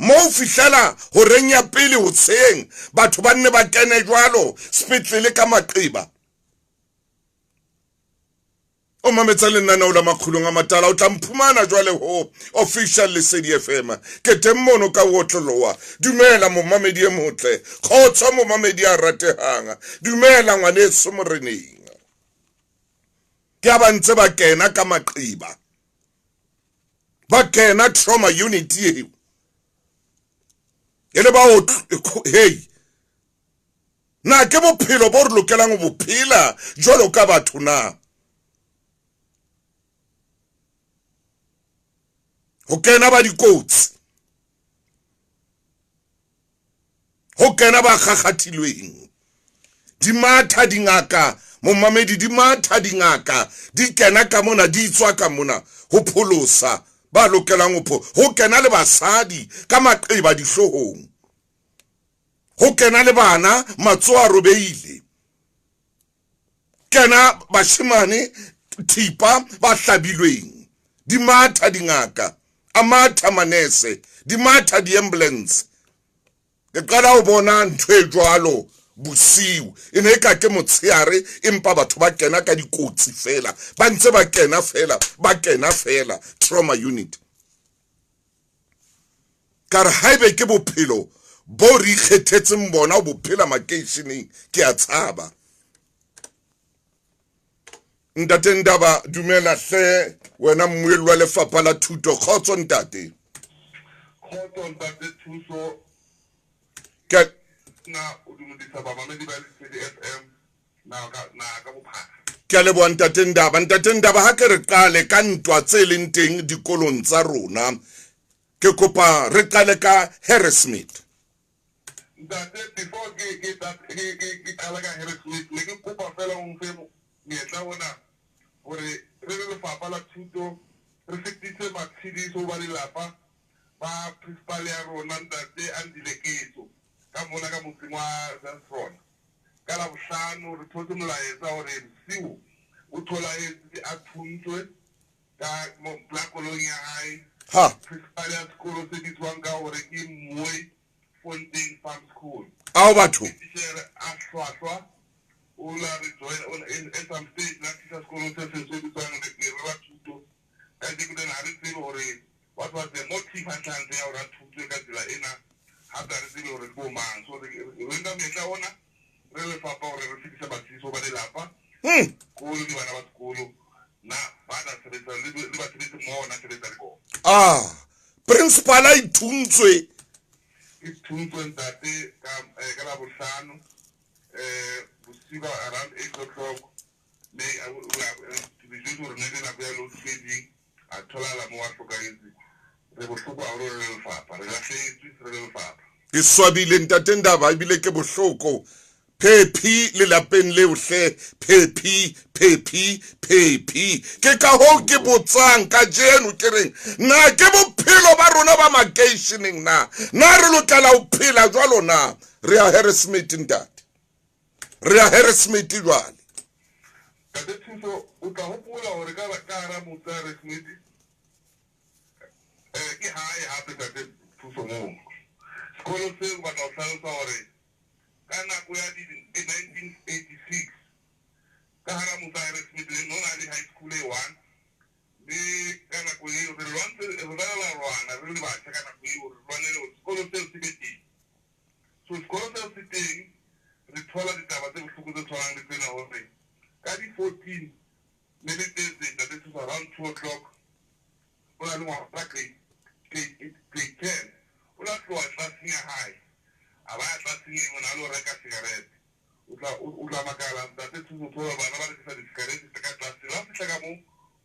mo fihlela ho renya pele ho tsheng batho ba nne ba kene jwalo sepetlele ka maqeba o mametsa lenaneo la makgulong a matala o tla mphumana jwale ho official lesedi FM ke temmono ka wotloloa dumela momamedi e motle khotsa momamedi a ratehang dumela ngwaneso moreneng ke abantse ba kena ka maqeba ba kena trauma unit ye ele ba o hey na ke bophelo bo re lokelang go bophela jwalo ka batho na ho kena ba dikotsi ho kena ba gagatilweng di matha dingaka momamedi di matha dingaka di kena ka mona di tswa ka mona ho pholosa ba lokelang ho kena le basadi ka maqeba dihlohong ho kena le bana matso a robeile kena bashimane thipa ba hlabilweng di matha dingaka amatha manese di matha di ambulance ke qala ho bona ntwe jwalo bosiu ene ka ke motshiare empa batho ba kena ka dikotsi fela ba ntse ba kena fela trauma unit kar haibe ke bophelo bo re ikgethetseng bona o bophela makeisheneng ke a tshaba ntate Ndaba dumela hle wena mmuelli wa lefapha la thuto khotso ntate Thuso ke na o dumedisa ba mamedi ba lesedi FM na ka bophara ke a leboha ntate Ndaba ha ke re qale ka ntwa tse leng teng dikolong tsa rona ke kopa re qale ka harassment ntate before ke qala ka harassment le ke kopa fela o mfe meetla ona gore re le lefapha la thuto re fetise matshidiso ba lelapa ba principal ya rona ntate Andileketso ka mona ka motseng wa Zansrona ka la bohlano re thotse molaetsa gore bosiu o tholaetse a thuntswe ka plakolong ya hae principal ya sekolo se bitswang ka gore ke Mooi Fontaine Farm School ao batho a hlwahlwa o la re join in some stage la teacher school se se bitswang le ba thuto ka dikile na re tsebe gore what was the motive hantlhantle ya gore thuto ka tsela ena ha ba re tsebe gore bo mang so re nka metla ona re le fapa gore re fitisa batsiso ba lelapa ko le bana ba sekolo na ba na sebetsa le ba sebetsa mo na sebetsa le go principal a ithuntswe ntate ka la bohlano bosiba around 8 o'clock me to be just gore nne na bya lo trading a thola mo wa hlokaetse re bohloko a re lefapha re lahletswe re lefapha ke swabile ntate Ndaba ibile ke bohloko phephi le lapeng le hle phephi ke ka ho ke botsang ka jeno ke reng na ke bophelo ba rona ba makeisheneng na re lokela ho phela jwalo na re a harassment ntate re a harassment jwale ka Thuso o tla hopola hore ka hara motsa harassment ke hae hape ka Thuso mo sekolo se ba tla hlalosa hore ka nako ya 1986 ka hara motsa harassment le nona le high school e 1 le ka nako eo re lwantse re rwana re le batjha ka nako eo re lwanele sekolo se se beteng so sekolo se se teng re thola ditaba tse bohloko tse tshwanang le tsena hore ka di 14 le le tse that is around 2 o'clock o la le ngwana grade 10 o la tloha tlaseng ya hae a ba tlaseng e ngwana lo reka cigarette o tla makala ntate Thuso thola bana ba rekisa di-cigarette ka tlase la fihla ka moo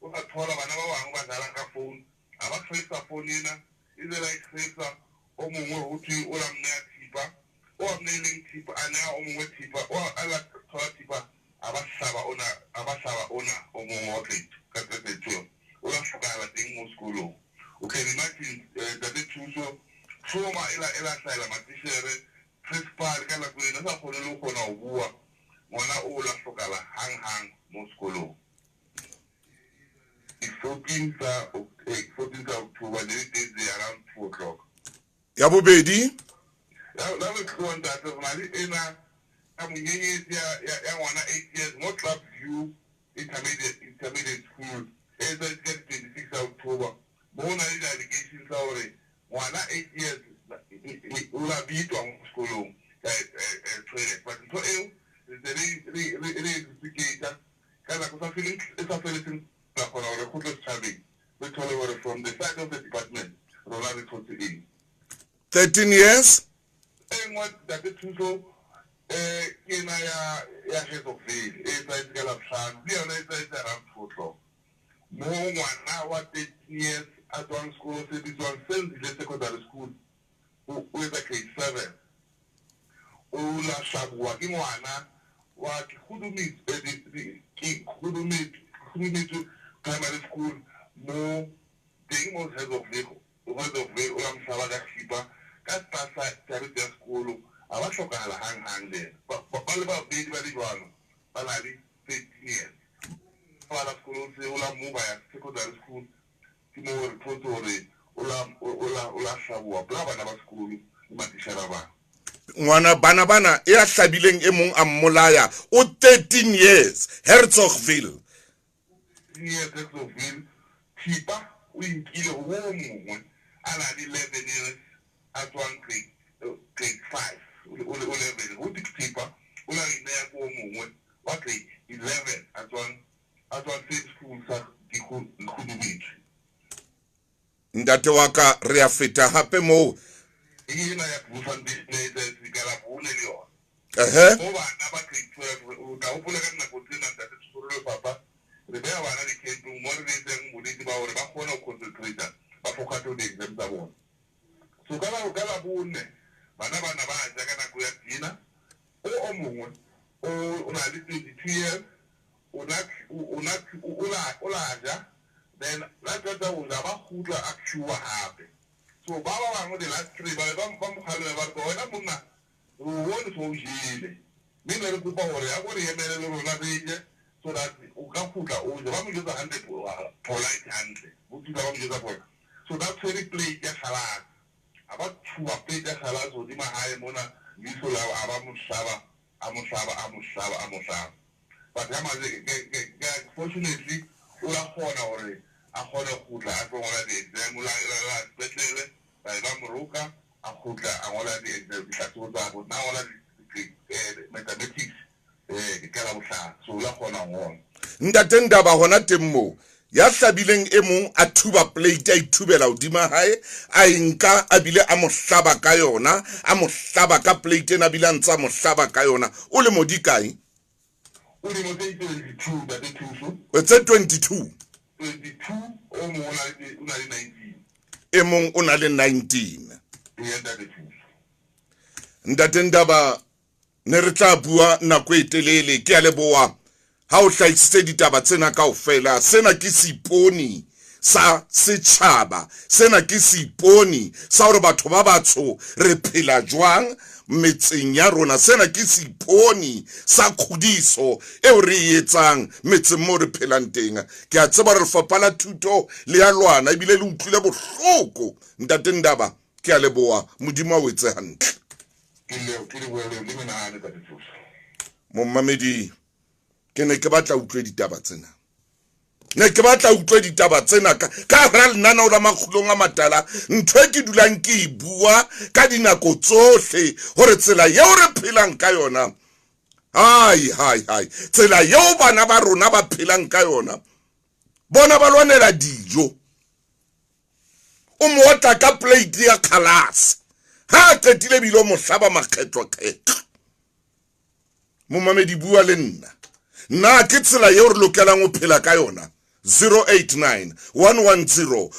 o tla thola bana ba bangwe ba dlalang ka phone a ba kgetsa phone ena e be la ikgetsa o mongwe ho thwe o la mne ya thipa o a mne leng thipa a nea o mongwe thipa o a la thola thipa a ba hlaba ona o mongwe wa ka tsetso o la hlokala teng mo sekolong o can imagine ntate Thuso trauma ela hlahela matishere principal ka nako ena sa kgone le kgona ho bua ngwana o la hlokala hang mo sekolong 14th October, the days around 2 o'clock. ya bobedi la re tloang tate go na le ena ka monyenyetsi ya ngwana 8 years mo Club View intermediate school e tsa ka 26 October mo na le allegations tsa gore ngwana 8 years o la bitwa mo sekolong toilet but ntho eo re investigata ka nako sa feletseng la kgona gore go tlo setšhabeng re thole gore from the side of the department rona re thotse eng 13 years engwe tate Thuso kena ya Halesatla e tsa ka la tlhano le yona e tsa around 4 o'clock mo ngwana wa 13 years a tswang sekolo se bitswang Senzile secondary school o etsa grade 7 o la shabuwa ke ngwana wa Khudumit primary school mo teng mo Halesatla o la mhlaba ka khipa ka tsa jarete ya sekolo a ba hlokagala hang le ba le babedi ba le jwalo ba na le 13 years ba la sekolo se o la mova ya secondary school ke mo re thotse gore o la shabuwa bla bana ba sekolo le matishara ba ngwana bana e a hlabileng e mong a mmolaya o 13 years Herzogsville khipa o inkile o mongwe a na le 11 years at one grade 5 o level o diktipa o la ina ya ko mongwe wa grade 11 at one same school sa Khudumit ntate wa ka re a feta hape mo ina ya bufan business digala bone le yona o bana ba grade 12 o ka o pula ka nako tsena ntate tshorolo papa re ba bana le kento mo re ntseng boditi ba hore ba kgona go concentrate ba fokatse di exam tsa bona so kala bone bana ba ja ka nako ya dina o mongwe o na le 22 years o la ja then la tsatsa o ja ba khutla a tshuwa hape so ba bangwe the last 3 ba mo khale ba go wena monna o wona so jile mina re kupa hore ya gore yemele le rona re so that o ka khutla o ja ba mo jotsa 100 polite 100 o tla ba mo jotsa bona so that's very play ya salad aba tshuwa plate ya salad so di mahae mona liso la aba mohlaba but ya maze fortunately o la khona hore a khona khutla a tsongela di exam la betlele ba moroka a khutla a ngola di exam di tlatso tsa bo na ngola di mathematics ke kala bohla so la khona ngona ntate Ndaba hona temmo ya hlabileng e mong a thuba plate a ithubela hodima hae a inka a bile a mohlaba ka yona a mohlaba ka plate ena bile a ntsa mohlaba ka yona o le modikae o le mo 22 tate Thuso o tse 22 o mo una le 19 e mong o na le 19 ya tate Thuso ntate Ndaba ne re tla bua nako e telele ke a leboa ha o hlaisitse ditaba tsena kaofela sena ke siponi sa setšhaba sena ke siponi sa hore batho ba batsho re phela jwang metseng ya rona sena ke siponi sa khudiso eo re etsang metseng mo re phelang teng ke a tseba re fapha la thuto le ya lwana ebile le utlwile bohloko ntate Ndaba ke a leboa modimo a wetse hantle mommamedi ke ne ke batla utlwe ditaba tsena ka ra lenana o la makgulong a matala ntho e ke dulang ke e bua ka dinako tsohle hore tsela yeo re phelang ka yona hai tsela yeo bana ba rona ba phelang ka yona bona ba lwanela dijo o mootla ka plate ya khalase ha qetile bilo mohlaba makgetlo momamedi bua le nna ke tsela yeo re lokelang o phela ka yona 089 110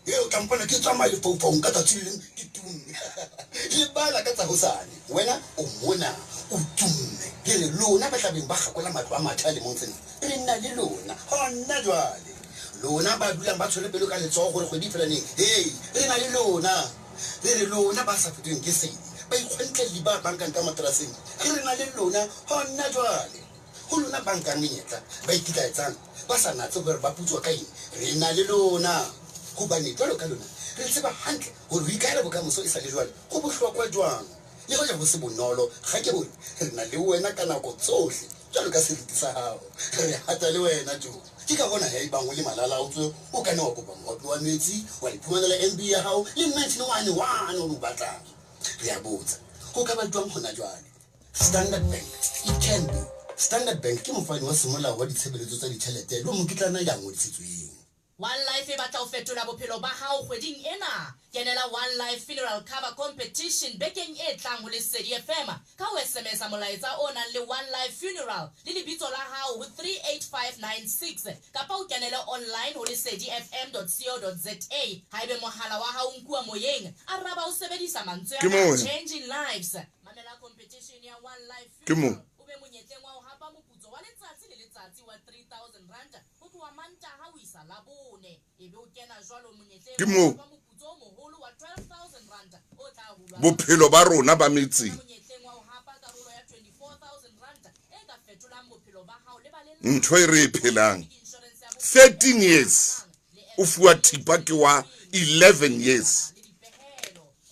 Yo Mpona ke tsama le poupong ka tsatsing ke tumme le bala ka tsa hosane wena o mona o tumme ke le lona ba tlabeng ba gakola matlo a matha le montseng re nna le lona hona jwale lona ba dulang ba tshole pelo ka letsogo gore kgwedi fela neng re na le lona ba sa fetweng ke sedi ba ikgontle le ba bankang ka matraseng re na le lona hona jwale go lona bankang menyetla ba ikitlaetsang ba sa natse gore ba putswa ka eng re na le lona gobane jalo ka lona re tseba hantle gore o ikaela bokamoso e sa le jwale go bohlokwa jwang le go ja go se bonolo ga ke bone re na le wena ka nako tsohle jalo ka seriti sa gago re hata le wena jo ke ka bona e bang o le malala o tswe o ka ne wa kopa mogopi wa metsi wa iphumanela MB ya gago le 1911 o lo batlang re a botsa go ka ba jwang gona jwale Standard Bank it can be Standard Bank ke mofani wa semolao wa ditshebeletso tsa ditšhelete le mokitlana ya ngodisitsweng One Life e batla ho fetola bophelo ba hao kgweding ena. Kenela One Life Funeral Cover Competition bekeng e tlang ho Lesedi FM ka ho SMS molaetsa o nang le One Life Funeral le lebitso la hao ho 38596 kapa o kenela online ho lesedifm.co.za. Haebe mohala wa hao nkuwa moyeng, araba o sebedisa mantswe a Changing Lives. Mamela competition ya One Life Funeral. Ube monyetleng wa ho hapa moputso wa letsatsi le letsatsi wa 3000 rand. Wa manta ha o isa labone ebe o kena jwalo monyetleng wa moputso o moholo wa 12000 rand o tla hulwa bophelo ba rona ba metseng monyetleng wa ho hapa karolo ya 24000 rand e ka fetolang bophelo ba hao le ba le ntho e re phelang 13 years o fuwa thipa ke wa 11 years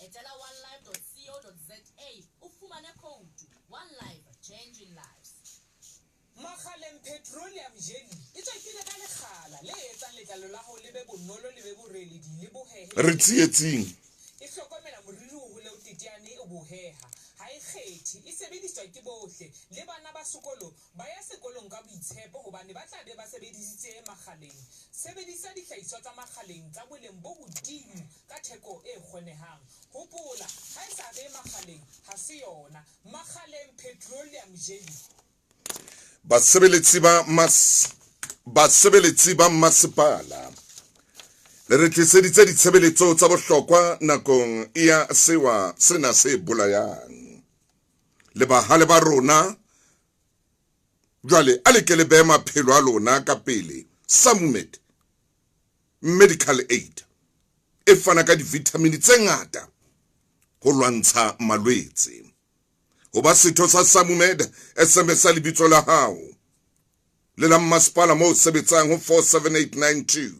etela onelife.co.za o fumane code One Life Changing Lives. Makgaleng petroleum jelly le etsang letlalo la ho lebe bonolo le be boreledi le bohehe re tsietsing e hlokomela moriri o hole o teteane o boheha ha e kgethi e sebediswa ke bohle le bana ba sekolo ba ya sekolong ka boitshepo hobane ba tla be ba sebedisitse makgaleng sebedisa dihlahiswa tsa makgaleng tsa boleng bo hodimo ka theko e kgonehang hopola ha e sa be makgaleng ha se yona makgaleng petroleum jelly basebeletsi ba masepala le re tliseditse ditshebeletso tsa bohlokwa nakong ya sewa sena se bolayang le bahale ba rona jwale a le ke le be maphelo a lona ka pele Samumed Medical Aid e fana ka di-vitamin tse ngata ho lwantsha malwetse ho ba setho sa Samumed SMS lebitso la hao le la masepala mo sebetsang ho 47892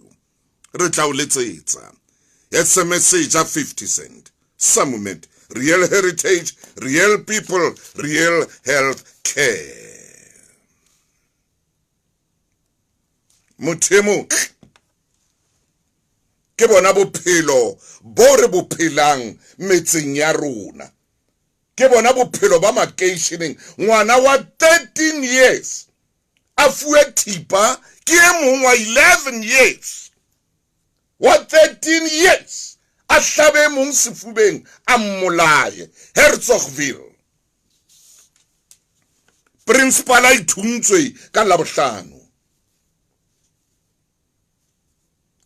re tla o letsetsa SMS ja 50 cent Samumed real heritage real people real health care motemo ke bona bophelo bo re bophelang metseng ya rona ke bona bophelo ba makeisheneng ngwana wa 13 years a fuwe thipa ke e mong wa 11 years wa 13 years a hlabe mong sefubeng a mmolaye Herzogsville principal a ithuntswe ka labohlano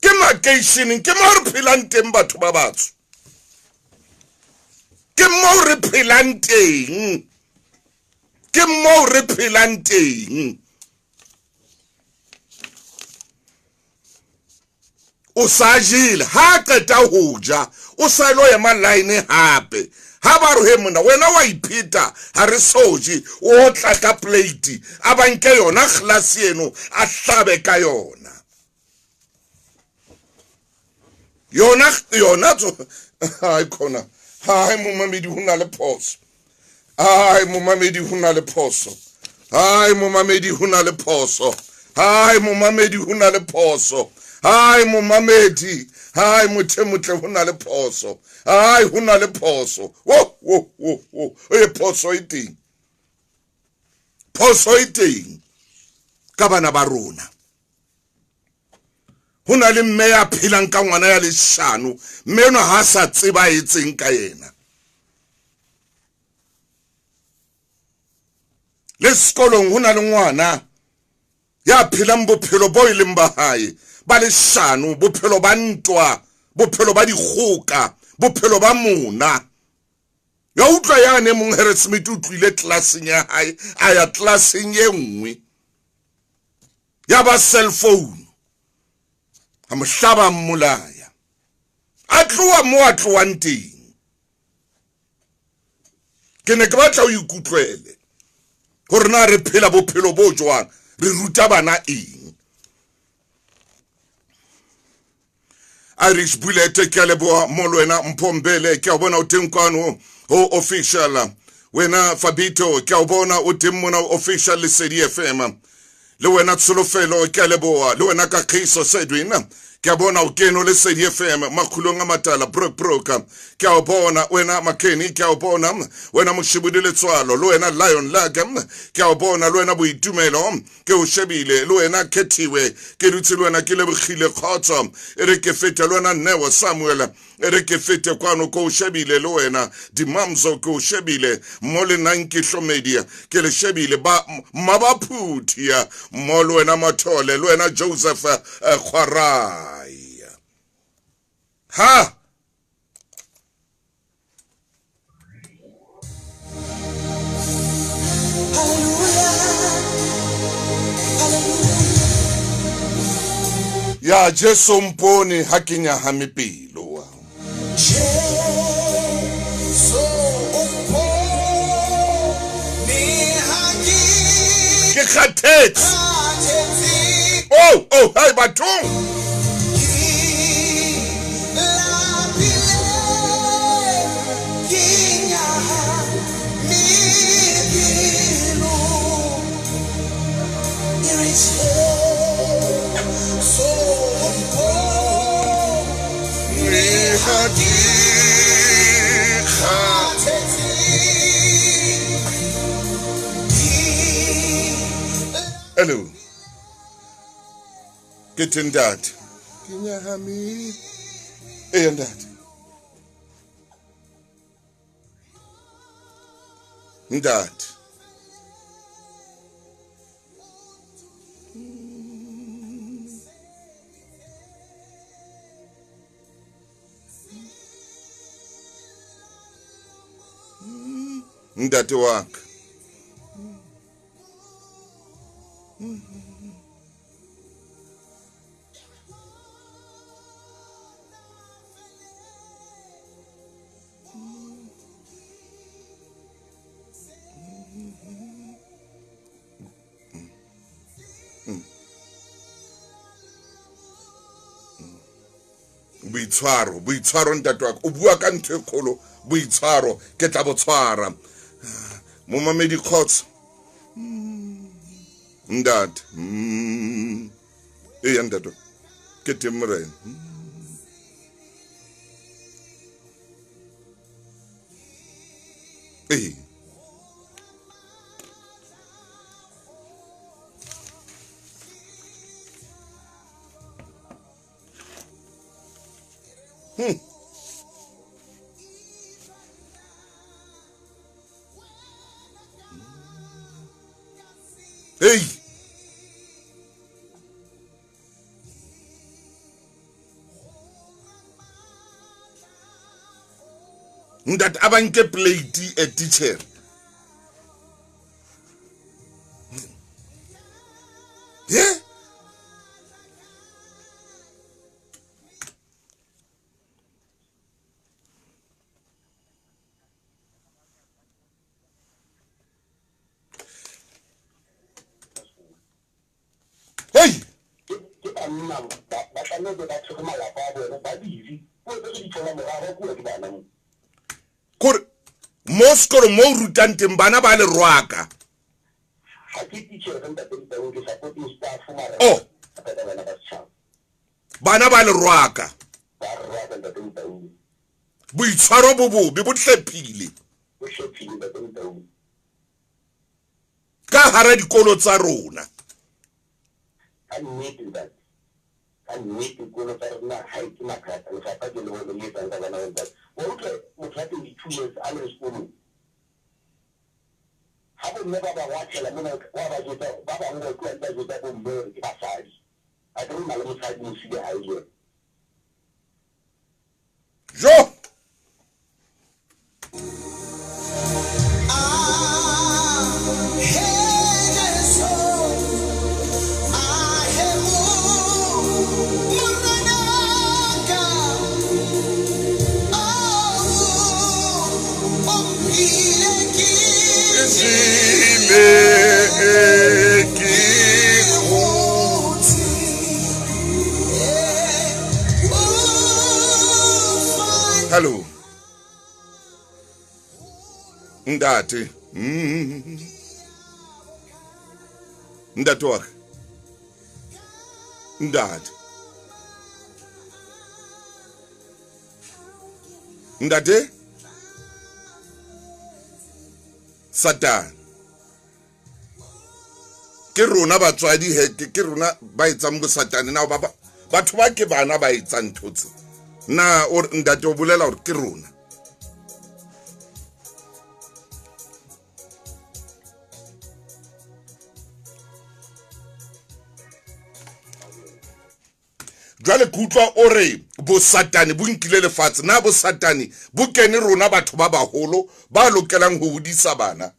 ke makeisheneng ke mo re phelang teng batho ba batsho ke mo re phelang teng ke mo re phelang teng o sa jile ha qeta ho ja o sa lo ya line hape ha ba re he mona wena wa iphita ha re soji o tla ka plate a banke yona glass eno a hlabe ka yona tso hai khona hai momamedi hona le phoso hai momamedi hona le phoso hai momamedi hona le phoso hai momamedi hona le phoso hai momamedi hai mothemotle hona le phoso hai hona le phoso wo e phoso iteng ka bana ba rona hona le mme ya phelang ka ngwana ya leshano mme ona ha sa tseba etseng ka yena le sekolong hona le ngwana ya phelang bophelo bo e leng ba hae ba leshano bophelo ba ntwa bophelo ba dikgoka bophelo ba mona ya utlwa yane mong harassment o tlile classeng ya hae a ya classeng ye nngwe ya ba cell phone a mo hlaba mmolaya a tloa mo a tloang teng ke ne ke batla o ikutlwele gore na re phela bophelo bo jwang re ruta bana eng Irish Bullet ke a leboa mo le wena Mphombele ke a bona o teng kwano ho official wena Fabito ke a bona o teng mona official Lesedi FM le wena Tsolofelo ke a leboa le wena Kakhiso Sedwin ke a bona o keno Lesedi FM makhulong a matala broka ke a bona wena Makeni ke a bona wena Moshibudi Letswalo le wena Lion Lagam ke a bona le wena Boitumelo ke o shebile le wena Khethiwe ke dutse le wena ke lebogile khotso ere ke fete le wena Newa Samuel ere ke fete kwano ko o shebile le wena Dimamzo ke o shebile mo le nanki Hlomedia ke le shebile ba mabaphuthia mo le wena Mathole le wena Joseph Khwarai ha ya Jesu mponi hakinya hamipilo ke khathetse oh hey bathong hello get in that kinyahami and that ndati wakhe boitshwaro ntate wa o bua ka ntwe kholo boitshwaro ke tla botshwara mo mamedi khotso ndat ndat ke temre hey ndat abanke plate a teacher yeah hey kore moskoro mo rutanteng bana ba le rwaka oh bana ba le rwaka boitshwaro bobobe bo hlephile ka hara dikolo tsa rona jo Hello. Ndati. Ndati wakhe. Ndati. Ndati. Satan. Ke rona batswadi he ke rona ba etsang go Satan na baba batho ba ke bana ba etsang thotse na o ndate o bolela hore ke rona jwale kutlwa ore bo Satani bo nkile lefatshe na bo Satani bo kene rona batho ba baholo ba lokelang ho hodisa bana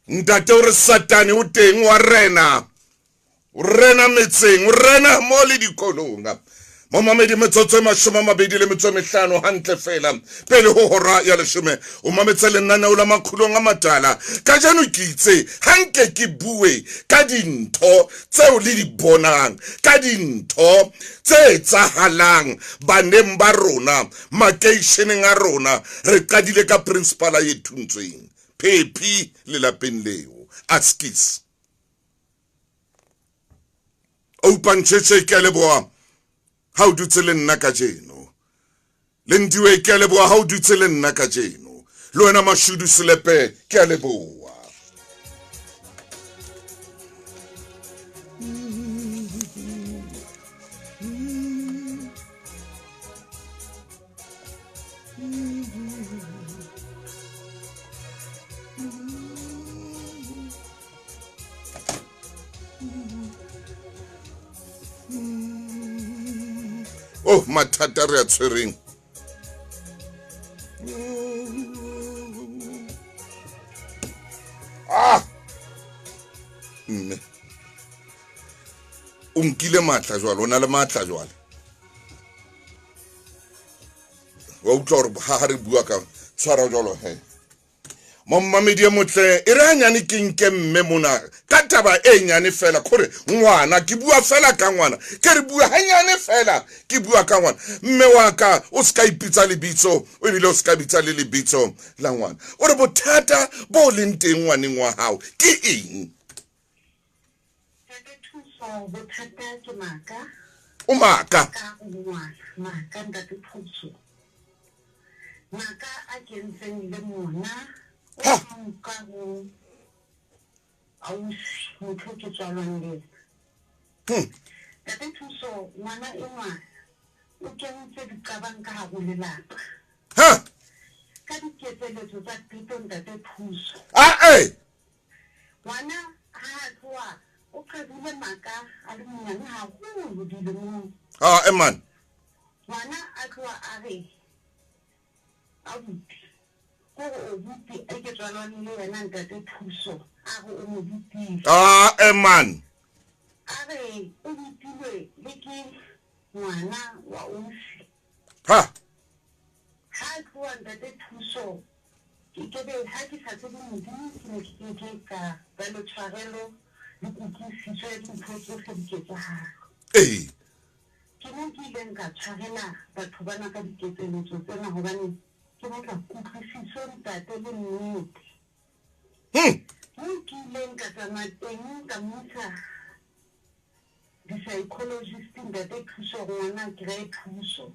Ntate o re Satani o teng wa rena metseng o rena mo le dikolong Mamamedi metsotso e 25 hantle fela pele ho hora ya 10 o mametse lenaneo la makhulong a matala ka jano ke itse hanke ke bue ka dintho tseo le di bonang ka dintho tse tsahalang baneng ba rona makeisheneng a rona re qadile ka principal a yethuntsweng Pepi le lapeng leo askis open cheche ke leboa how do tse le nna ka jeno le ndiwe ke leboa how do tse le nna ka jeno le wena mashudu slepe ke leboa oh mathata re a tshwereng o nkile matla jwale o na le matla jwale wa utlwa hore ha re bua ka tshwara jwalo he Mamamedi motle e re hanyane ke nke mme mona ka taba e nyane fela kore ngwana ke bua fela ka ngwana ke re bua hanyane fela ke bua ka ngwana mme wa ka o ska ipitsa lebitso o ebile o ska bitsa le lebitso la ngwana o re bothata bo leng teng ngwaneng wa hao ke eng Thuso bothata ke maka o maka ka ngwana maka ntate Thuso maka a kentseng le mona ha ka go ausi motho ke tswalwang le ntate Thuso ngwana e ngwana o kentse diqabang ka go lelapa ha ka diketseletso tsa pito ntate Thuso ngwana ha tloa o qadile maka a le monyane haholo dilemong eman ngwana a tloa a re abuti gore o buti e ke tswalwang le wena ntate Thuso a go o mo butile eman a re o butilwe le ke ngwana wa ausi ha tloa ntate Thuso ke be ha ke sa tsebe modimo ke ne ke ka ba le tshwarelo le kutlwisiso ya dintho tsohle di ketsahalo ke mo ke ileng ka tshwarela batho bana ka diketseletso tsena hobane ke batla kutlwisiso ntate le nnete mo ke ileng ka tsamaya teng ka mmusa di-psychologist ntate Thuso ngwana kry thuso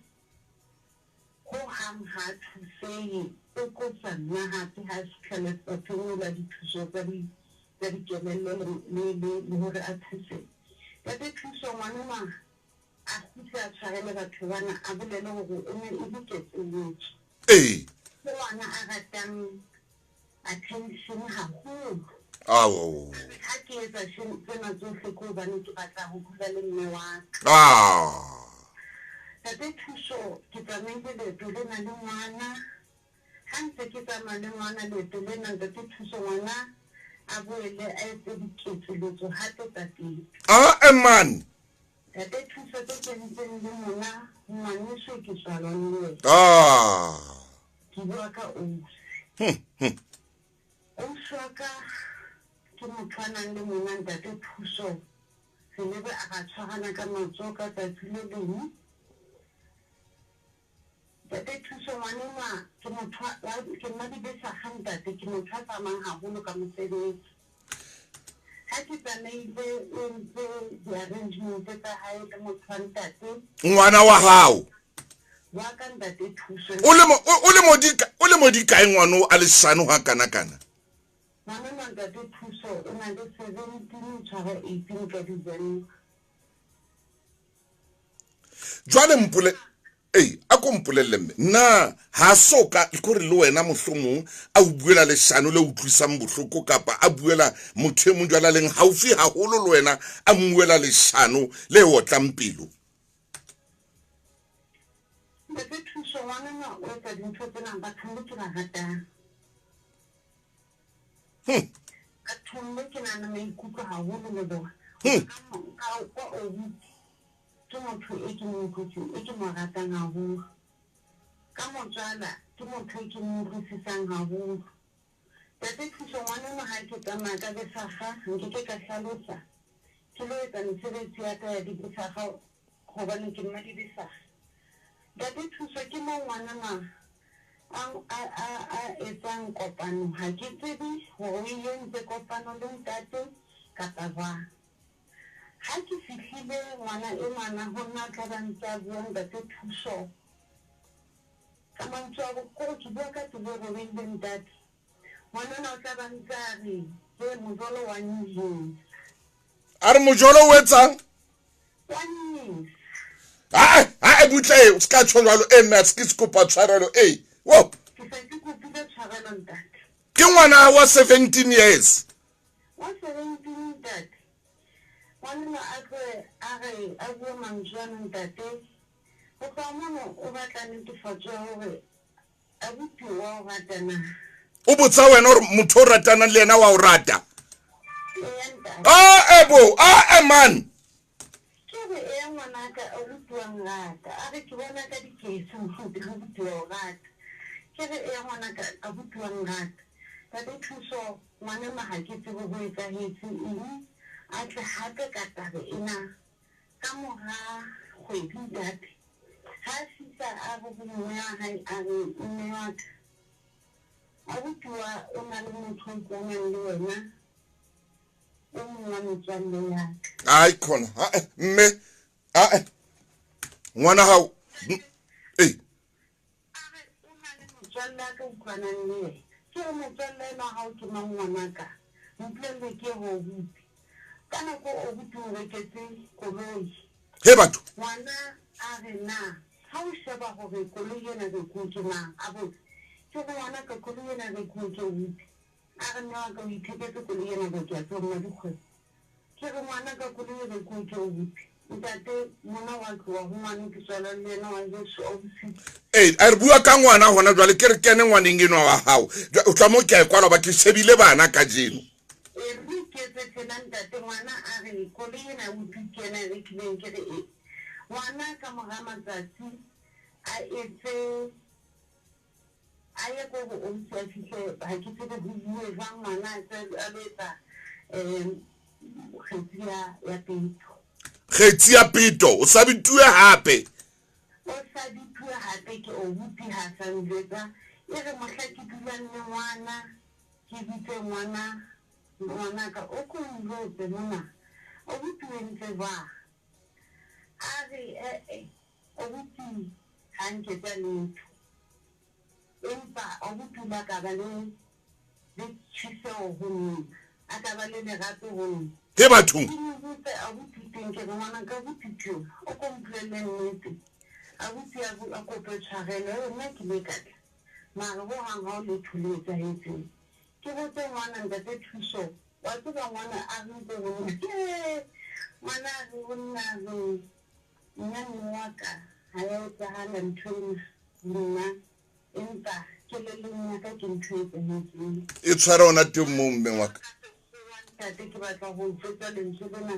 ho hang ha thuseye o kotsa nna hape ha se tlhalesa phenola dithuso tsa dikelello le hore a thuse ntate Thuso ngwana a khutla a tshwarele batho bana a bolele hore o ne e diketseletso ngwana a ratang attention haholo ha ke etsa tsena tsohle ko hobane ke batla ho dula le mme wa ka ntate Thuso ke tsamaile leeto lena le ngwana ha ntse ke tsamaya le ngwana leeto lena ntate Thuso ngwana a boele a etse diketseletso hape ka teng. Man. Tate Thuso tse kentseng le mona ngwaneso ke tswalwang le wena. Ke bua ka ausi. Ausi wa ka ke motho a nang le mona Tate Thuso. Se lebe a ka tshwarana ka matsoho ka tsatsi le leng. Tate Thuso ngwanena ke motho ke nna dibesa ga ntate ke motho a tsamayang haholo ka mosebetsi. Ha ke tsamaile o ntse di-arrangement tsa hae le motho wa ntate. Ngwana wa hao. Wa ka Ntate Thuso. O le modikae ngwana a le hlano ha kana. Ngwanena Ntate Thuso o na le 17 tshwara 18 ka December. Jwale mpule a ko mpolelle mme na ha soka ikore le wena mohlomong a o buela le hlano le utlwisang bohloko kapa a buela motho e mong jwala leng haufi haholo le wena a mmuela le hlano le otlang pelo. Ntate Thuso ngwanena o etsa dintho tsena batho ke ba ratang. Batho ke nana maikutlo haholo le bona. Ka o ke motho e ke mo ratang haholo. Ka motswala ke motho e ke mo utlwisisang haholo. Tate Thuso ngwanena ha ke tsamaya ka besaga nke ke ka hlalosa ke lo etsa mesebetsi ya ka ya dibesaga hobane ke nna dibesaga. Tate Thuso ke mo ngwanena a etsang kopano ha ke tsebe hore o entse kopano le ntate kapa jwang. Ha ke fihlile ngwana e ngwana ho nna tla ba ntse a buang Tate Thuso ka mantswe a bokoro ke bua ka tsebo e robehile ntate. Ngwanana o tla ba ntse a re ke mojolo wa nyinyi. A re mojolo o etsang? Wa nyinyi. Butle o ska tshwa jwalo nna se ke kopa tshwarelo wo. Ke sa ke kopile tshwarelo ntate. Ke ngwana wa 17 years. Wa 17 ntate. Ngwanana a bua mantswe a ntate. O ka mono o batla netefatso ya hore abuti wa o ratana. O botsa wena hore motho o ratana le yena wa o rata. Man. Ke re ngwana ka abuti wa ngata. A re ke bona ka dikese mofuta abuti wa o rata. Ke re ngwana ka abuti wa ngata. Tate Thuso ngwana ha ke tsebe ho etsahetse eng. A tle hape ka tabe ena ka mora kgwedi date. Ha sisa a go mme ya hae a re mme wa ka abuti wa o na le motho o tswanang le wena o mong wa metswalle ya ka. Ai khona mme ngwana hao A re o na le motswalle ya ka o tswanang le wena. Ke motswalle na hao ke mang ngwana ka mpolelle ke ho buti ka nako o buti o reketse koloi. He batho Ngwana a re na ha o sheba hore koloi ena re ke mang a botse ke go ngwana ka koloi ena re ke buti a re nna ka o itheketse koloi ena re ke a tsoma dikgwebo. Ke re ngwana ka koloi re ke buti ntate mona wa tloa ho ngwana ke tswala le yena wa Jesu obisi. a re bua ka ngwana hona jwale ke re kene ngwaneng enwa wa hao o tla mo ke a kwala ba ke shebile bana ka jeno. Re ke tsena ntate ngwana a re koloi ena o tukena re tlileng ke re ngwana ka mora matsatsi a etse a ye ko go o se fihle ha ke tsebe ho bue jwang ngwana a letsa kgetsi ya pito o sa bitue hape. O sa bitue hape ke o buti ha sa njwetsa e re mohla ke dulang le ngwana ke bitse ngwana ka o ko njwetse mona o buti o entse ba a re o buti ha nketsa letho empa o buti ba ka ba le tjhiseho ho nna a ka ba le lerato ho nna. He bathong Ke abuti teng ke ngwana ka buti o ko mpolelle nnete abuti a kope tshwarelo nna ke le ka mara ho hang ha o le thuletsa etseng ke botse ngwana Ntate Thuso wa tseba ngwana a ntse ho ngwana a re ho nna ho nna wa ka ha ya etsahala ntho nna empa ke le leng ya ka ke ntho etseng e tshwara ona teng mo mme wa ka. tate ke batla go tsotsa lentswe lena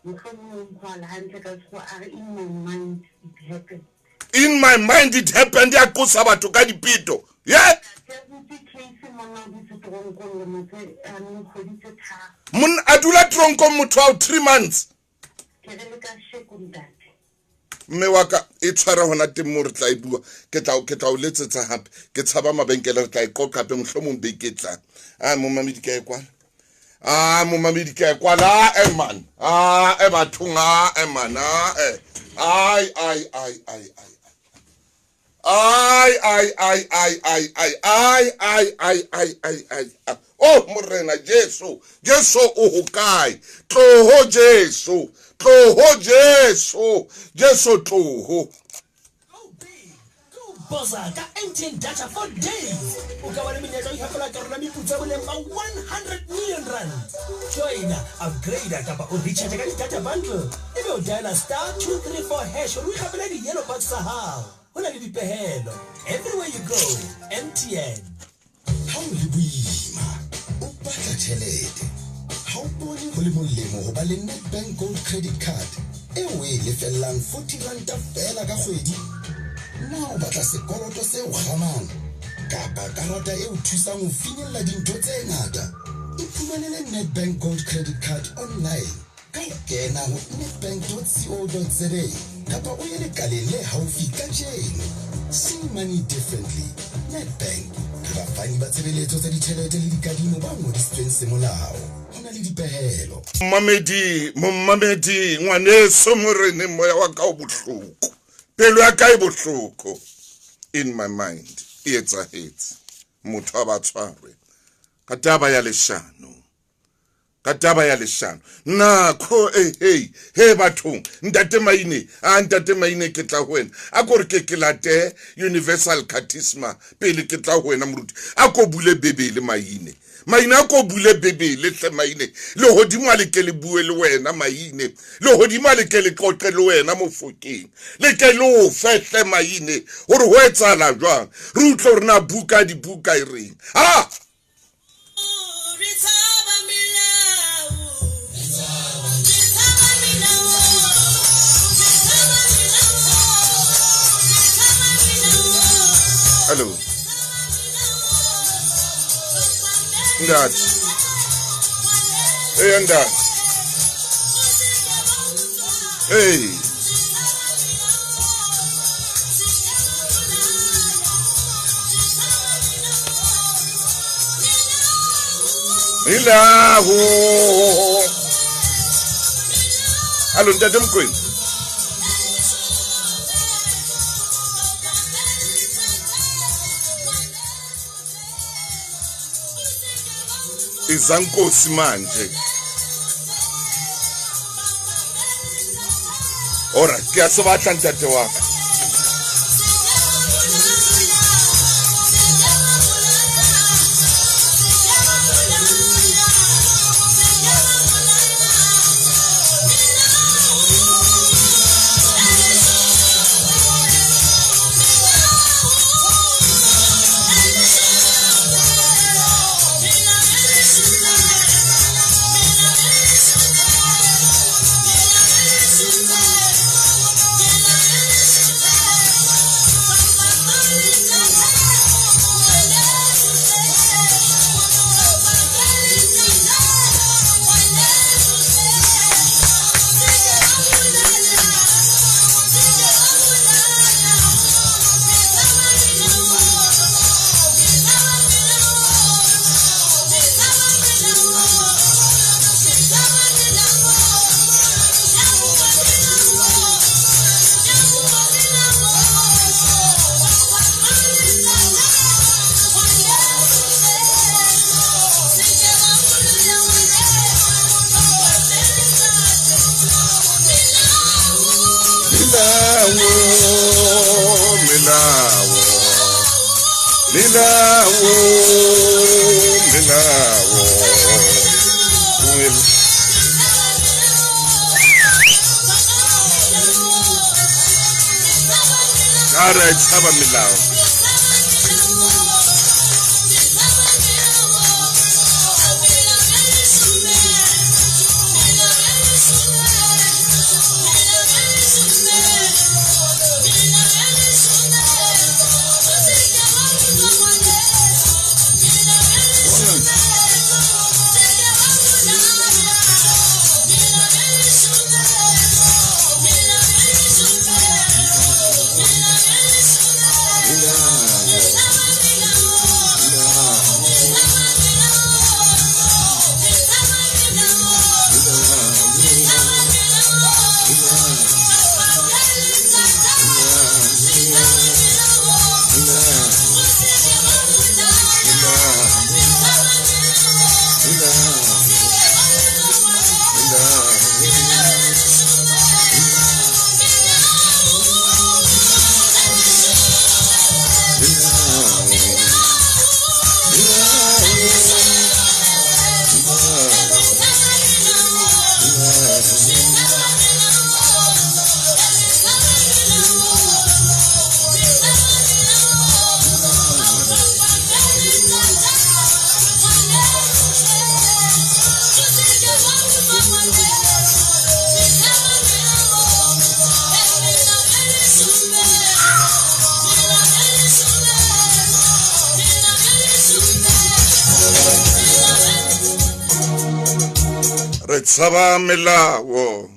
mohlomong khwala hantle ka tshwa a re in my mind it happened. In my mind it happened ya kusa batho ka dipito. Yeah. Mun adula tronko motho wa 3 months. Mme wa ka e tshwara hona temo re tla e bua ke tla o letsetsa hape ke tshaba mabenkele re tla e qoqa pe mohlomong be ke tla mo mamedi ka e kwala mo mamedi ka e kwala man e bathunga man ai oh morena Jesu o hokai tloho Jesu tloho Boza ka MTN data for days. Ukawale minyaka ihafala karuna miputsa bulemba 100 million rand. Join, upgrade kapa o recharge ka data bundle. Ebe o dial *234# o ihafala di yellow box sa hao. Hona le dipehelo. Everywhere you go, MTN. How le buima o batla tšhelete ha o bone go le molemo go ba le Nedbank Gold Credit Card e o e lefellang 40 ranta fela ka kgwedi. Now batla sekoloto se o gamang kapa karata e o thusang o finyella dintho tse ngata. Iphumanele Nedbank Gold Credit Card online ka go kena go nedbank.co.za kapa o ye lekaleng le haufi ka jeno. See money differently. Nedbank ke bafani ba tshebeletso tsa ditšhelete le dikadimo ba ngodisitsweng semolao. Hona le dipehelo. Momamedi ngwaneso morene moya wa ka o bohloko pelo ya ka e bohloko. In my mind e etsahetse motho a ba tshwarwe ka taba ya leshano nakho hey bathong ntate maine ke tla ho wena a ko re ke late universal catechism pele ke tla ho wena moruti a ko bule bebele maine a ko bule bebele hle maine le hodimo le ke le bue le wena maine le hodimo le ke le qoqe le wena mofokeng le ke le o fehle maine hore ho etsala jwang re utlo rena buka dibuka e reng Hello. That. Hey, and that. Hey. Hello, Dadam Queen. Izankosi manje. Ora, ke asobatla ntate wa ka. Alright, Thabo Milao. ke tshaba melao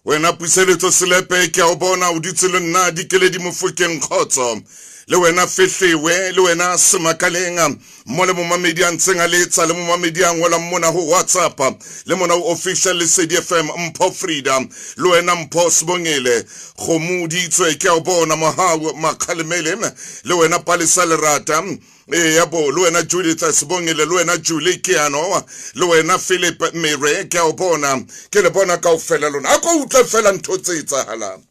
wena puseletso selepe ke a o bona o ditse le nna dikeledi mofokeng kgotso le wena fehlewe le wena semakalenga mo le momamedi a ntseng a letsa le momamedi a ngola mona ho WhatsApp le mona ho official lesedi FM Mpho Freedom le wena Mpho Sibongile khomuditswe ke a o bona mohawo makhalemele le wena Palisa Lerata yabo le wena Judith Sibongile le wena Julie Kiano le wena Philip Mere ke a o bona ke le bona kaofela lona a go utla fela ntho tse etsahalang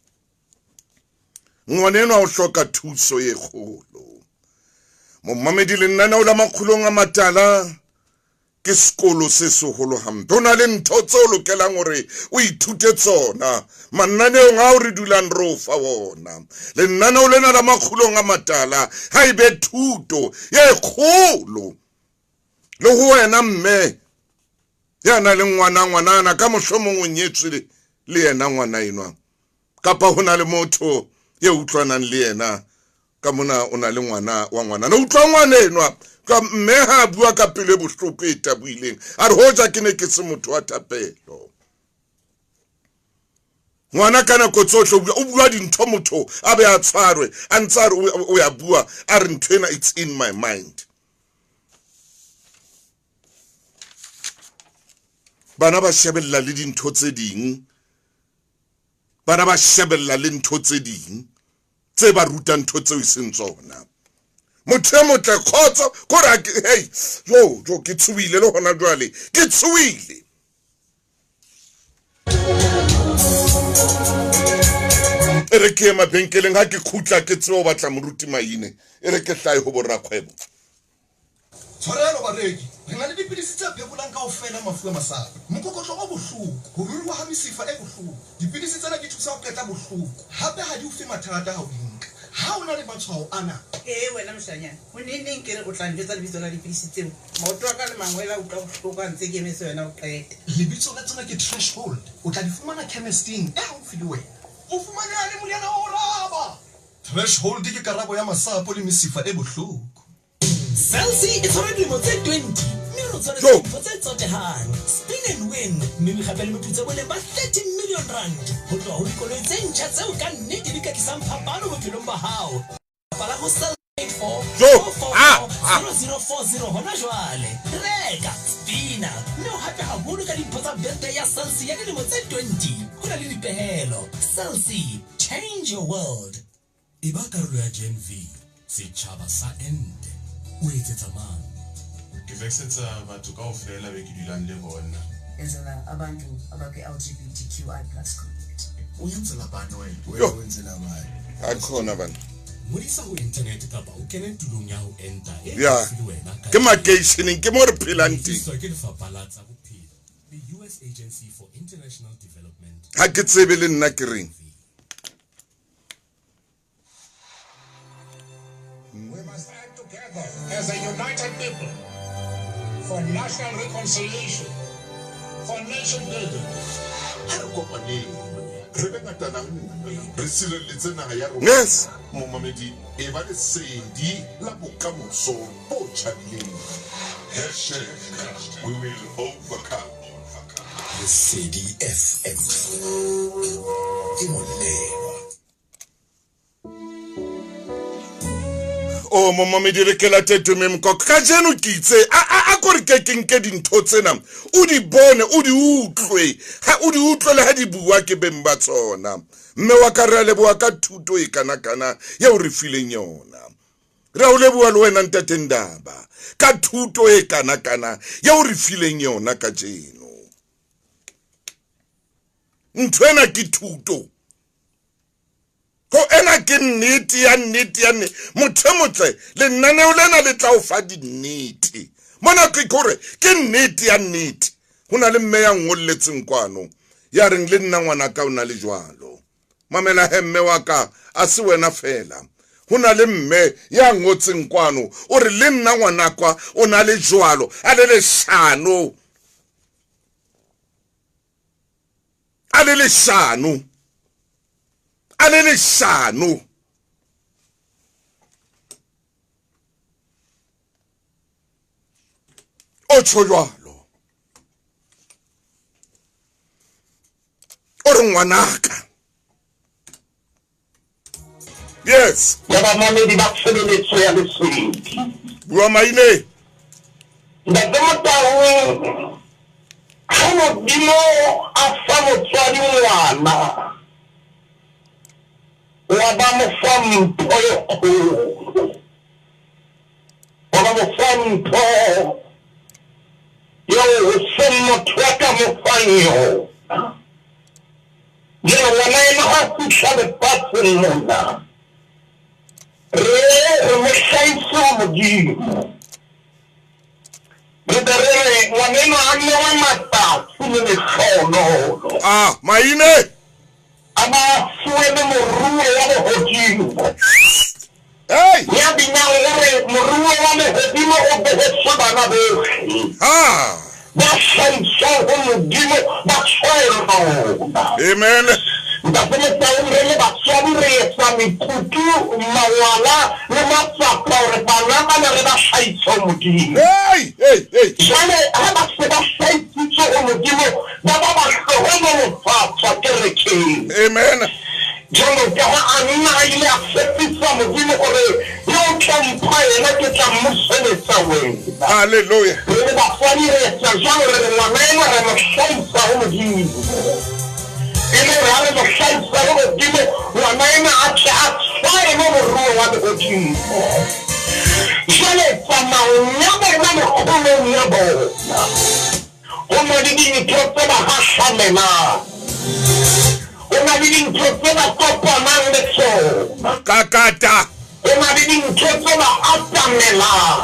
ngwaneno a o hloka thuso e kgolo momamedi le nna la makgulong a matala ke sekolo se seholo hampe o na le ntho tse o lokelang hore o ithute tsona mannaneong a o re dulang re o fa wona le nna o lena la makgulong a matala ha ibe thuto ye kgolo le ho wena mme ya na le ngwanana ka mohlomong o nyetswe le yena ngwana enwa kapa hona le motho ye utlwanang le yena ka mona o na le ngwana wa ngwana no utlwa ngwana enwa ka mme ha bua ka pele bohloko e tabuileng a re hoja ke ne ke se motho wa thapelo ngwana kana ko tsohle o bua dintho motho a be a tshwarwe a ntsa re o ya bua a re nthwena it's in my mind bana ba shebella le dintho tse ding bana ba shebella le ntho tse ding tse ba ruta ntho tse iseng tsona motho motle khotso ko ra hey yo ke tsuile le hona jwale ke tsuile ere ke mabenkeleng ha ke khutla ke tseo batla moruti maine ere ke hlai ho borra kgwebo tshwarelo bareki re na le dipidisi tse phekolang kaofela mafu a masapo mokokotlo o bohloko ho ruruha ha mesifa e bohloko dipidisi tsena di thusa ho qeta bohloko hape ha di o fe mathata ha o di nka ha o na le matshwao ana wena moshanyana o neng ke re o tla njwetsa lebitso la dipidisi tseo maoto a ka le mangwela utlwa bohloko a ntse ke emetse wena o qete lebitso la tsona ke threshold o tla di fumana chemisteng e haufi le wena o fumana le moriana o raba threshold ke karabo ya masapo le mesifa e bohloko Celsi e tshwara dilemo tse 20 mme o tshwara dintho tse tsotehang spin and win mme o gape le moputso bo le ba 30 million rand ho tloha ho dikoloi tse ntjha tseo ka nnete di ka tlisang phapano bophelong ba hao pala ho sell 0040 hona jwale reka spina mme o hape haholo ka dimpho tsa birthday ya Celsi ya dilemo tse 20 ho na le dipehelo Celsi change your world e ba karolo ya Gen V setjhaba sa ente o etsetsa mang ke vexetsa batho kaofela be ke dulang le bona enzela abantu abakwi LGBTQI+ community uyenzela bani wena uyenzela bani akhona abantu modisa ho internet kapa o kene tulong ya ho enta e wena ke makeisheneng ke mo re phelang teng ke lefapha la tsa bophelo the US Agency for International Development ha ke tsebe le nna ke reng We must act together as a united people for national reconciliation, for nation building. Yes. Momamedi eba lesedi la bokamoso bo tjhabileng. We will overcome. Lesedi FM o momamedi re ke la tetume mkoko ka jeno ke itse a kore ke kenke dintho tsena o di bone o di utlwe ha o di utlwe le ha di bua ke beng ba tsona mme wa ka re leboa ka thuto e kana ya o re fileng yona re o leboa le wena ntate Ndaba ka thuto e kana ya o re fileng yona ka jeno ntwena ke thuto ko ena ke nnete ya motho motle le nnaneo lena le tla o fa dinnete mona ke kore ke nnete ya nnete hona le mme ya ngolletseng kwano ya reng le nna ngwana ka ona le jwalo mamela he mme wa ka a se wena fela hona le mme ya ngotseng kwano o re le nna ngwana kwa ona le jwalo a le leshano o tjho jwalo re ngwanaka. Yes. Ya ba mamedi ba tshebeletso ya lesedi. Bua maine. Ntebedisitse Motaung ha Modimo a fa motswadi ngwana wa ba mo fa mpho e kgolo. Wa ba mo fa mpho yo se motho wa ka mo fang yona. Jeno ngwana ena ha fihla lefatsheng mona re mo hlahisa Modimo. Re ngwana ena a newa matsatsi le lekgono. Maine. A ba fuwe le moruo wa lehodimo. Hey! Ya binang gore moruo wa lehodimo o behetse bana bohle. Ba hlahisang ho Modimo ba tshwaela. Amen. Ntebedisitse Motaung re le batswadi re etsa mekutu, mawala le matsapa hore bana bana re ba hlahisa Modimo. Jwale ha ba se ba hlahisitswe ho Modimo ba ba hlohonolofatsa kerekeng. Amen. Jwalo ka ha Anna a ile a fetisa Modimo gore yo tla mpha yena ke tla mmoseletsa wena. Hallelujah. Re batswadi re etsa jwalo re ngwana ena re mo hlahisa ho Modimo. Ele re mo hlahisa ho Modimo ngwana ena a tle a tshwae mo moruo wa lehodimo. Jwale tsamaong ya bona mekgolong ya bona ho na le dintho tse ba hahlamelang. Ho na le dintho tse ba kopanang le tsona. Kakata. Ho na le dintho tse ba atamelang.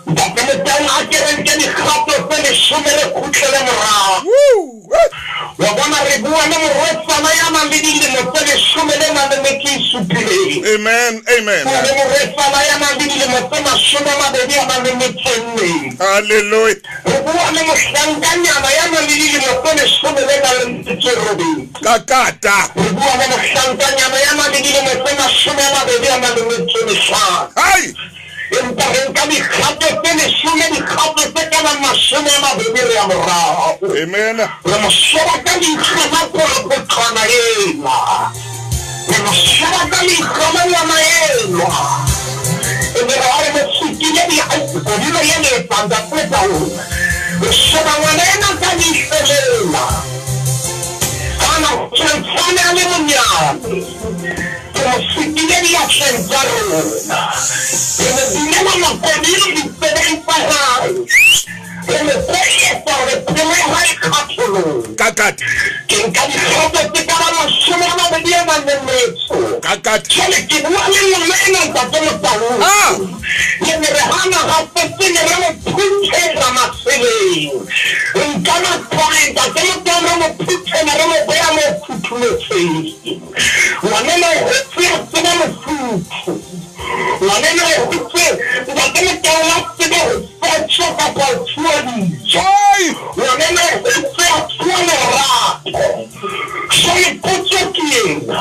Ntebedisitse Motaung a ke re nke dikgato tse 10 le kgutlele morao. Wa bona re bua le morwetsana ya nang le dilemo tse 17. Amen. Amen. Le morwetsana ya nang le dilemo tse 24. Hallelujah. Re bua le mohlankanyana ya nang le dilemo tse 18. Kakata. Re bua le mohlankanyana ya nang le dilemo tse 25. Hai! Empa re nka dikgato tse 10 dikgato tse ka bang 20 re ya morao. Amen. Re mo sheba ka leihlo la potlana ena. Re mo sheba ka leihlo la ngwana ena. Ebe re mo sutile godimo ya letsatsi tse taung. Re sheba ngwana ena ka leihlo lena. Kana tshwantsane a le monyane. Re mo sutile diatleng tsa rona. Re mo binela makodimo disebediswa hae. Re mo pheletsa hore pelo ya hae kgatholong. Kakata. Ke nka dikgato tse ka bang 24. Kakata. Jwale ke bua le ngwana ena Ntebedisitse Motaung. Le ne re hana gape ne re mo phuthela maseleng. Nka matshwao Ntebedisitse Motaung re mo phuthela re mo beha mo phuthuletseng. Ngwana ena o hotse a tseba mofuthu. Ngwana ena o hotse Ntebedisitse Motaung a tseba ho fetsa kapa ho thua dijo. Ngwana ena o hotse a thua lerato. Jwale potso ke ena.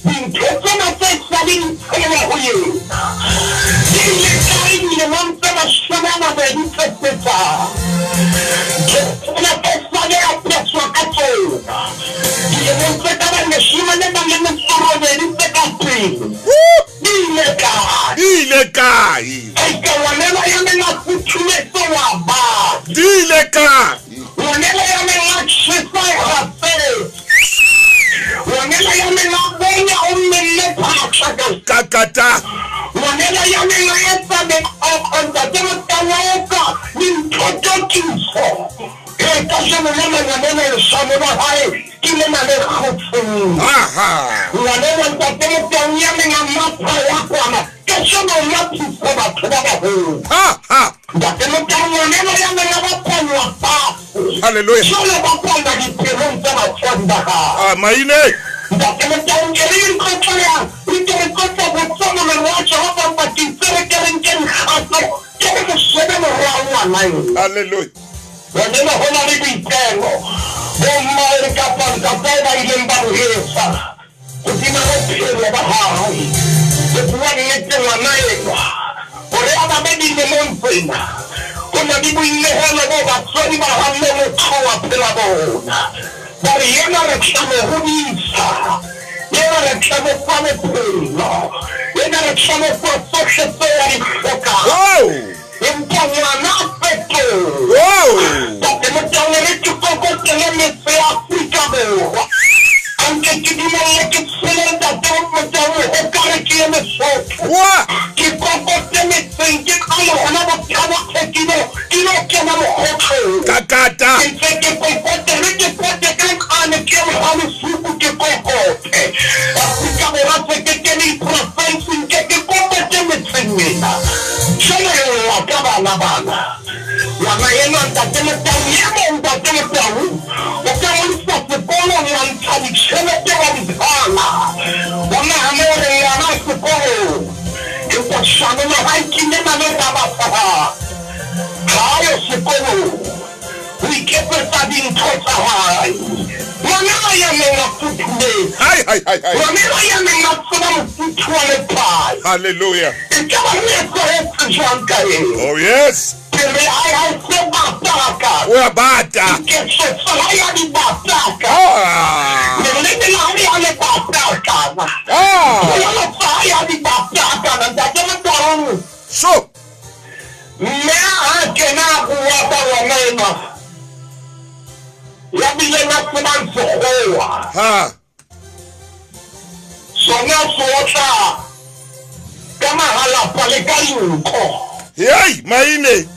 Dintho tsena tse sa di ntshela ho yena. Di ile kae dilemong tse 20 tse fetang. Ke tsona tse sa di apeswa ka tsona. Dilemong tse ka bang 18 tse ka pele. Di ile kae? Di ile kae? Eka ngwanela ya me na futhuletse wa ba. Di ile kae? Ngwanela ya me na tshisa hape. Ngwanela ya me na bonya o mmele phaka. Kakata. Ngwanela ya me na etsa me Ntebedisitse Motaung ka dinthotokiso. Ke ka jeno le ngwanela leshano la hae ke le na le kgotsong. Ngwanela Ntebedisitse Motaung ya me na mapha ya kwana. Ke jeno la thusa batho ba baholo. Ntebedisitse Motaung ngwanela ya me na bapalwa fatshe. Hallelujah. Jwale bapalwa dipelong tsa batswadi ba gae. Maine. Ntebedisitse Motaung ke re nkotla botsama morwa Jehova patisere ke re nke dikgato ke re mo shebe morwa ngwana ena. Hallelujah. Ngwanela ho na le boitelo. Bomma re kapa ntate ba ileng ba bo etsa. Hodima bophelo ba hae. Ke bua nnete ngwana ena. Hore a ba be dilemong tsena. Ho na le boinehelo bo batswadi ba hamme motho wa phela bona. ba re yena re tla mo hodisa, yena re tla mo fa bophelo, yena re tla mo fa tsohle tseo a di hlokang. Empa ngwana a fetoha. Ntate Motaung re ke kokotele metse ya Afrika Borwa. Anche che di me che se da Motaung o kare ke ye Lesotho. Ke kokotele metse ke ona ba taba khetile ke no ke na mo kakata. Ke kokotele ke kokotele ane ke mo suku ke kokote. Afrika Borwa se ke ni province ke kokotele metse mina. Shela ka bana wana yena Ntate Motaung yena Ntate Motaung o ka mo sa sekolo ya nthabi tšhelete wa dibana wana hamore yana sekolo ke go shana na haikine na le ba fa hayo sekolo o ikepetsa dintho tsa hae wana ya menga futhule hai wana ya menga tsona mofuthu wa le pai hallelujah. Oh yes. We're bata. So. Hey, maine.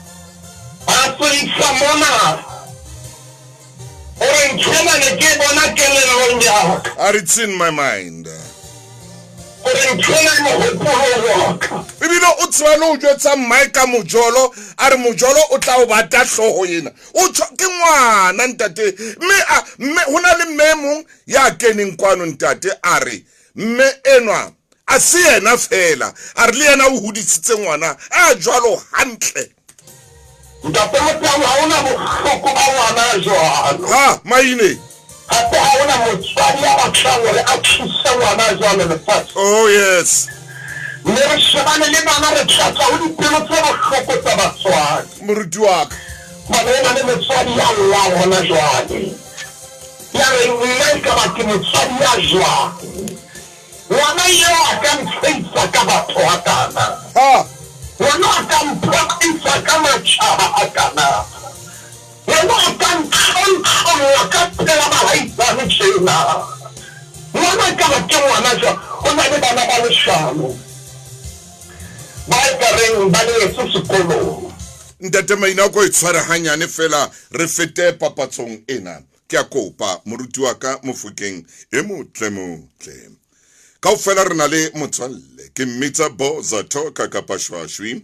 It's in my mind. Ibilo utswalo jwetsa maika mojolo are mojolo o tla o bata hloho yena o ke ngwana ntate me hona le memo ya kening kwano ntate are me enwa a se yena fela a re le yena o hodisitse ngwana a jwalo hantle. Ntate Motaung ha ona bohloko ba ngwana jwalo. Ha maine. Hape ha ona motswadi ya batlang re a thusa ngwana jwalo lefatshe. Oh yes. Ne re shebane le bana re tlatsa ho dipelo tse bohloko tsa batswadi. Moruti wa ka. Bana le motswadi ya Allah hona jwale. Ya re nna ka ba ke motswadi ya jwalo. Wana yo akamfeisa ka batho akana. Ha. Wana akampakisa kama chaba akana. Wana akamkhonkhona kaphela bahaisa mtshela. Wana ka ba ke ngwana jo ona le bana ba leshano. Ba ka reng ba le sekolo. Ntate maina go itshwara hanyane fela re fete papatsong ena. Ke a kopa moruti wa ka mofukeng e motle. Kaofela re na le motswalle ke mmitsa boza toka kapa shwashwi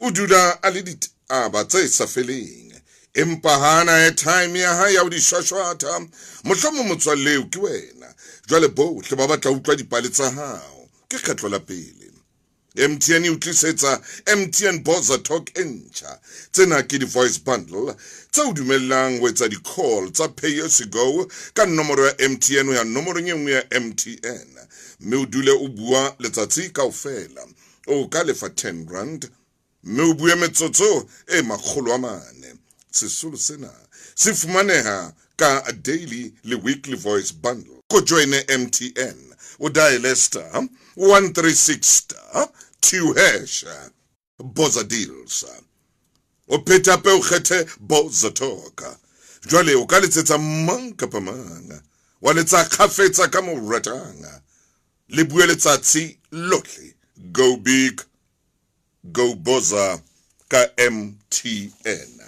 o dula a le ditaba tse sa feleng empa hana e time ya ha ya o di shwashwata mohlomong motswalle o ke wena jwale bohle ba batla utlwa dipale tsa hao ke kgetlo la pele MTN o tlisetsa MTN boza talk entcha tsena ke di voice bundle tse o dumellang o etsa di call tsa pay as you go ka nomoro ya MTN ya nomoro nngwe ya MTN me o dule o bua letsatsi kaofela o ka lefa 10 rand me o bue metsotso e makgolo a mane sesolo sena se fumaneha ka a daily le weekly voice bundle go join MTN o dial star 136*2# boza deals o peta pe o kgethe boza talk jwale o ka letsetsa mang kapa mang wa letsa khafetsa ka mo ratanga le bue letsatsi lohle go big go boza ka MTN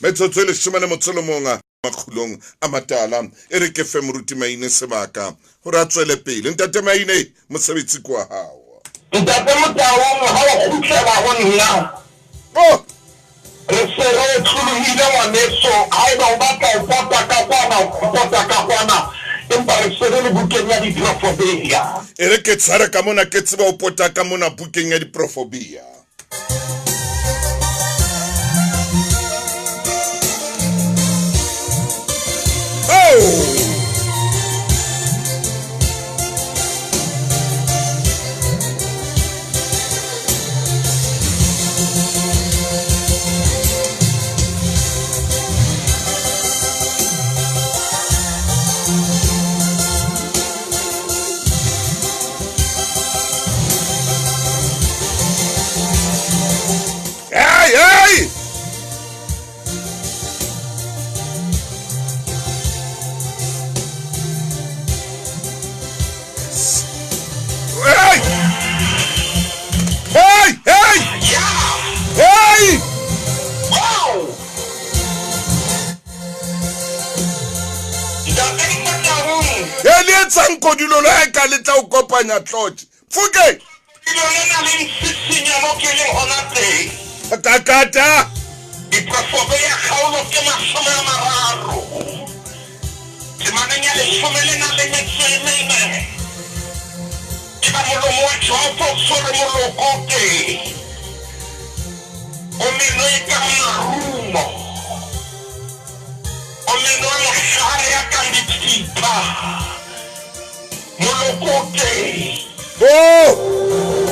metsotso le shimane motsolo monga makhulong a matala e re ke fe moruti maine sebaka ho ra tswele pele ntate maine mosebetsi kwa hao ntate Motaung ha o khutlela ho nna oh re se re tshuluhile ngwaneso ha eba o batla o pota ka kwana empa re se re le bukeng ya diprofobia e re ke tsara ka mona ke tseba o pota ka mona bukeng ya diprofobia. Oh! Elietsang kodilo le ka le tla o kopanya tlotse. Fuke. Kakata. Iprofobia khaolo ke masome a mararo. Ke mananya le somele na le metseme. Ke ba molomo wa tsopo sore molokote. O meno e ka marumo. O meno le khare ya ka dithipa. Molokote. Oh!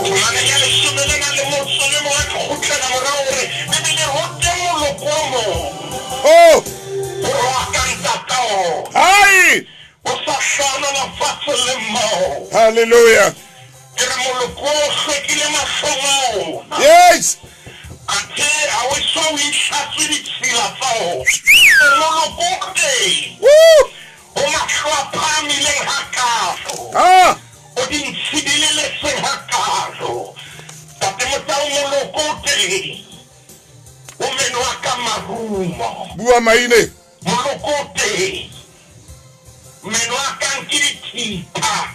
Mananya le somele na le motsole mo wa khutlela morao re bebele hote molokomo. Oh! Rakantao. Hi! Osashana na fatele mo. Hallelujah. Era moloko sekile masomo. Yes! Ate awiso wishasiri tsila fao. Molokote. Woo! Omakwa pamile hakaso. Ah! Odin sidilele se hakaso. Tatemota molokote. Omeno akamarumo. Bua maine. Molokote. Meno akankiritipa.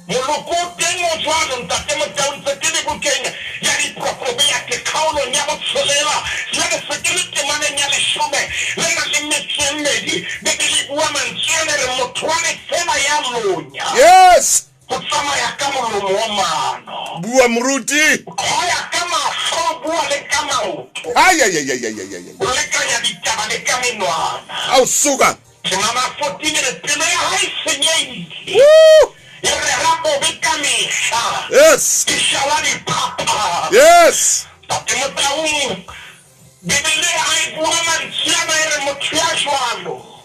Molokote ngozwalo ntatemota unsetele kukenya. Yari profobia ke kaulo nyabo solela. Yari sekele temane nyale shome. Lena limetsemedi. Bebili woman chenere motwane sema ya lonya. Yes! Kutsama ya kama lumomano. Bua mruti. Koya kama sobua le kama uto. Ay ay ay ay ay ay ay. Ulekanya ditaba le kaminwana. Au suga. Mama fotine le primera hai senyei. Woo! Yere rabo bekamisa. Yes! Ishawani papa. Yes! Tatemota bibele hai woman siana ere motiashwalo.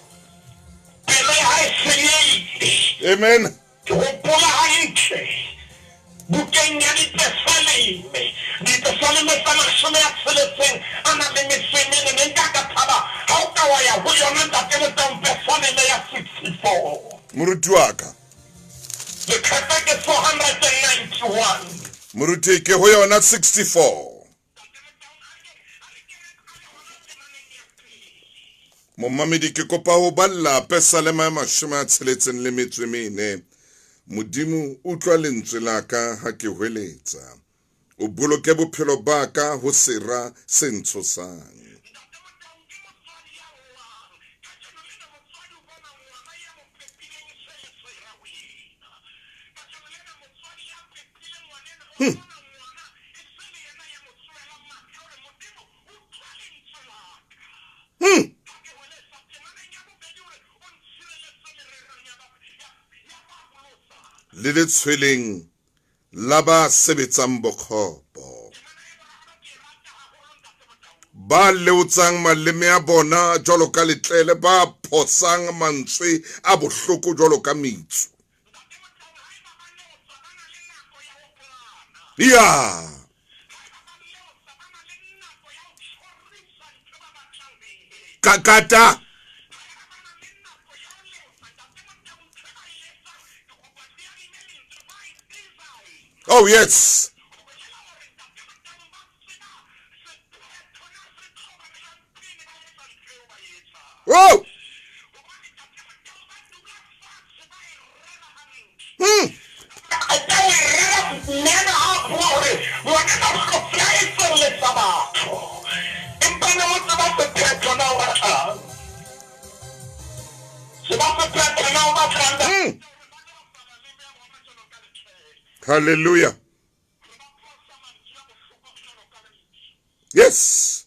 Bibele hai senyei. Amen. Opola hainche. Bukenya ni tesalime. Ni tesalime sana shome akselesen. Ana le mesemene nengaga taba. Hauka waya huyo nenda temeta mpesane me ya 64. Muruti waka. The Kefeke 491. Muruti ke ho yona 64. Momamedi ke kopa ho balla pesa le maema shoma tsheletseng le metswe mene. Modimo utlwa lentswe la ka ha ke hweletsa. O boloke bophelo ba ka ho sera se ntshosang. Le le tshweleng la ba sebetsang bokgopo. Ba leotsang maleme a bona jwalo ka letlele, ba phosang mantswe a bohloko jwalo ka metso. Ya! Kakata! Oh yes! Whoa! Hallelujah. Yes.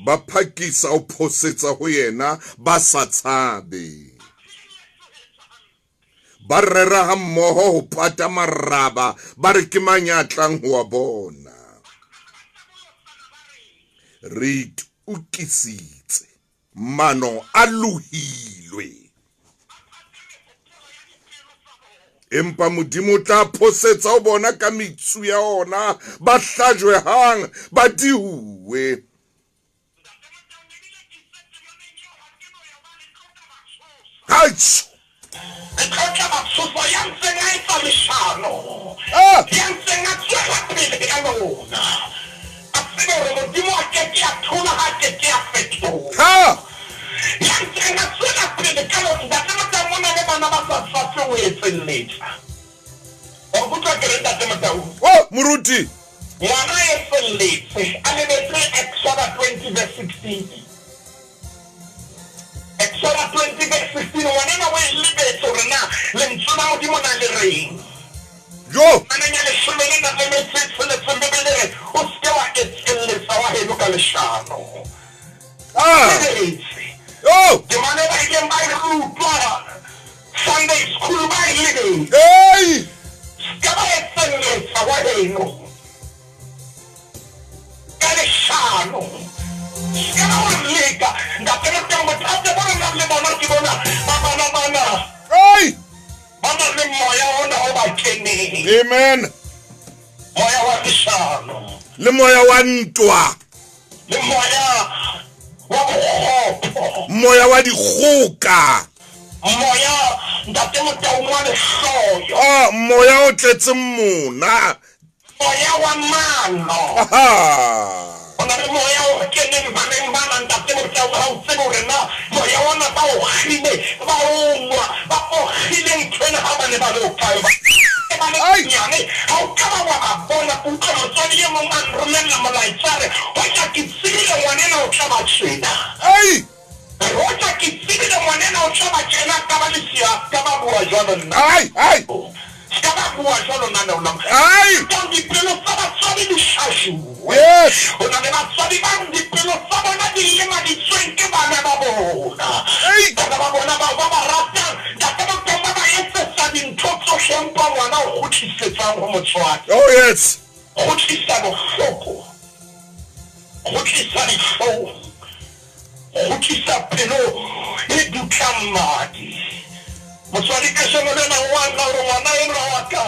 Ba phakisa o phosetsa ho yena ba sa tshabe. Ba rera ha mmoho ho pata maraba ba re ke manyatlang ho wa bona. Re ukisitse mano a lohilwe. Empa modimo tla phosetsa o bona ka metsu ya ona, ba hlajwe hang, ba dihuwe. Haish! Ha! Oh, Muruti. Ngwana e felletse a lebetse Exodus 20 verse 16. Exodus 20 verse 16 ngwana wa lebetse hore na le mtsona modimo na le reng. Yo. Mananya le shomele na le metse le tsembele o ske wa etselletsa wa heno ka leshano. Oh. Ke mane ba ke ba rupa Sunday school ba ile. Hey. Ska ba etselletsa wa heno. Kaleshano. Ska ba leka ndapela tembo tate bona na le bona ke bona bana. Hey. Bana le moya ona o ba kene. Amen. Moya wa leshano. Le moya wa ntwa. Le moya wa bohopo. Moya wa dikgoka. Moya ndate Motaung wa lehloyo. Ah, moya o tletse mona. Moya wa mano. Aha. Ona le moya o kene baneng bana ndate Motaung ha o tsebe hore na moya ona ba o khile ba o ba o khile ntwena ha bane ba lo kae ba. Ai. Ha o ka ba bona puka motswadi ye mong a romella molaetsare ho tla ke tsile ngwanena o tla ba tshwena. Ai. Rota ke tsile ngwanena o tla ba tshwena ka ba lesia ka ba bua jwalo nna. Ai. Ska ba bua jwalo nna nna. Ai. Ka dipelo tsa batswadi di shashu. Yes. Ona le batswadi ba dipelo tsa bona di lema di tsweng ke bana ba bona. Ai. Bana ba bona ba ratang ka ba tomba ba etsetsa dintho tsohle mpa ngwana o kgutlisetsang ho motswadi. Oh yes. Kgutlisa bohloko. Kgutlisa dihlong. Kgutlisa pelo e dutlang madi. Motswadi ka shemo lena ngwana hore ngwana enwa wa ka.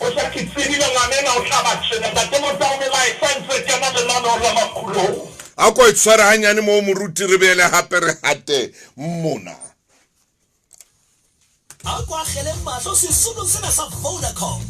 O sa ke tsebile ngwanena o tla ba tshwena. Ntate Motaung melaetsa ntse kena lenaneo la makgulong. A ko itshwara hanyane mo Muruti re bele hape re hate mona. Akwa khele mahlo sesotho sena sa Vodacom.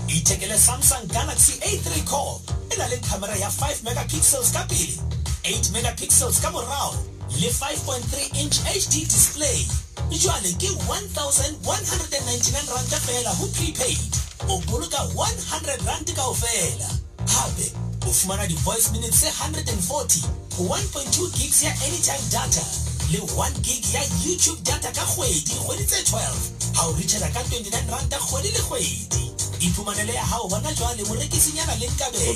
Ithekele Samsung Galaxy A3 Core. Ena le camera ya 5 megapixels ka pele, 8 megapixels ka morao, le 5.3 inch HD display. Jwale ke 1,199 rand fela ho prepaid. O boloka 100 rand kaofela. Hape o fumana di voice minutes 140, 1.2 gigs ya anytime data, le 1 gig ya YouTube data ka kgwedi tse 12. Ha o richela ka 29 rand kgwedi le kgwedi. Iphumanele ya hao hona jwale morekisinyana le nkabelo.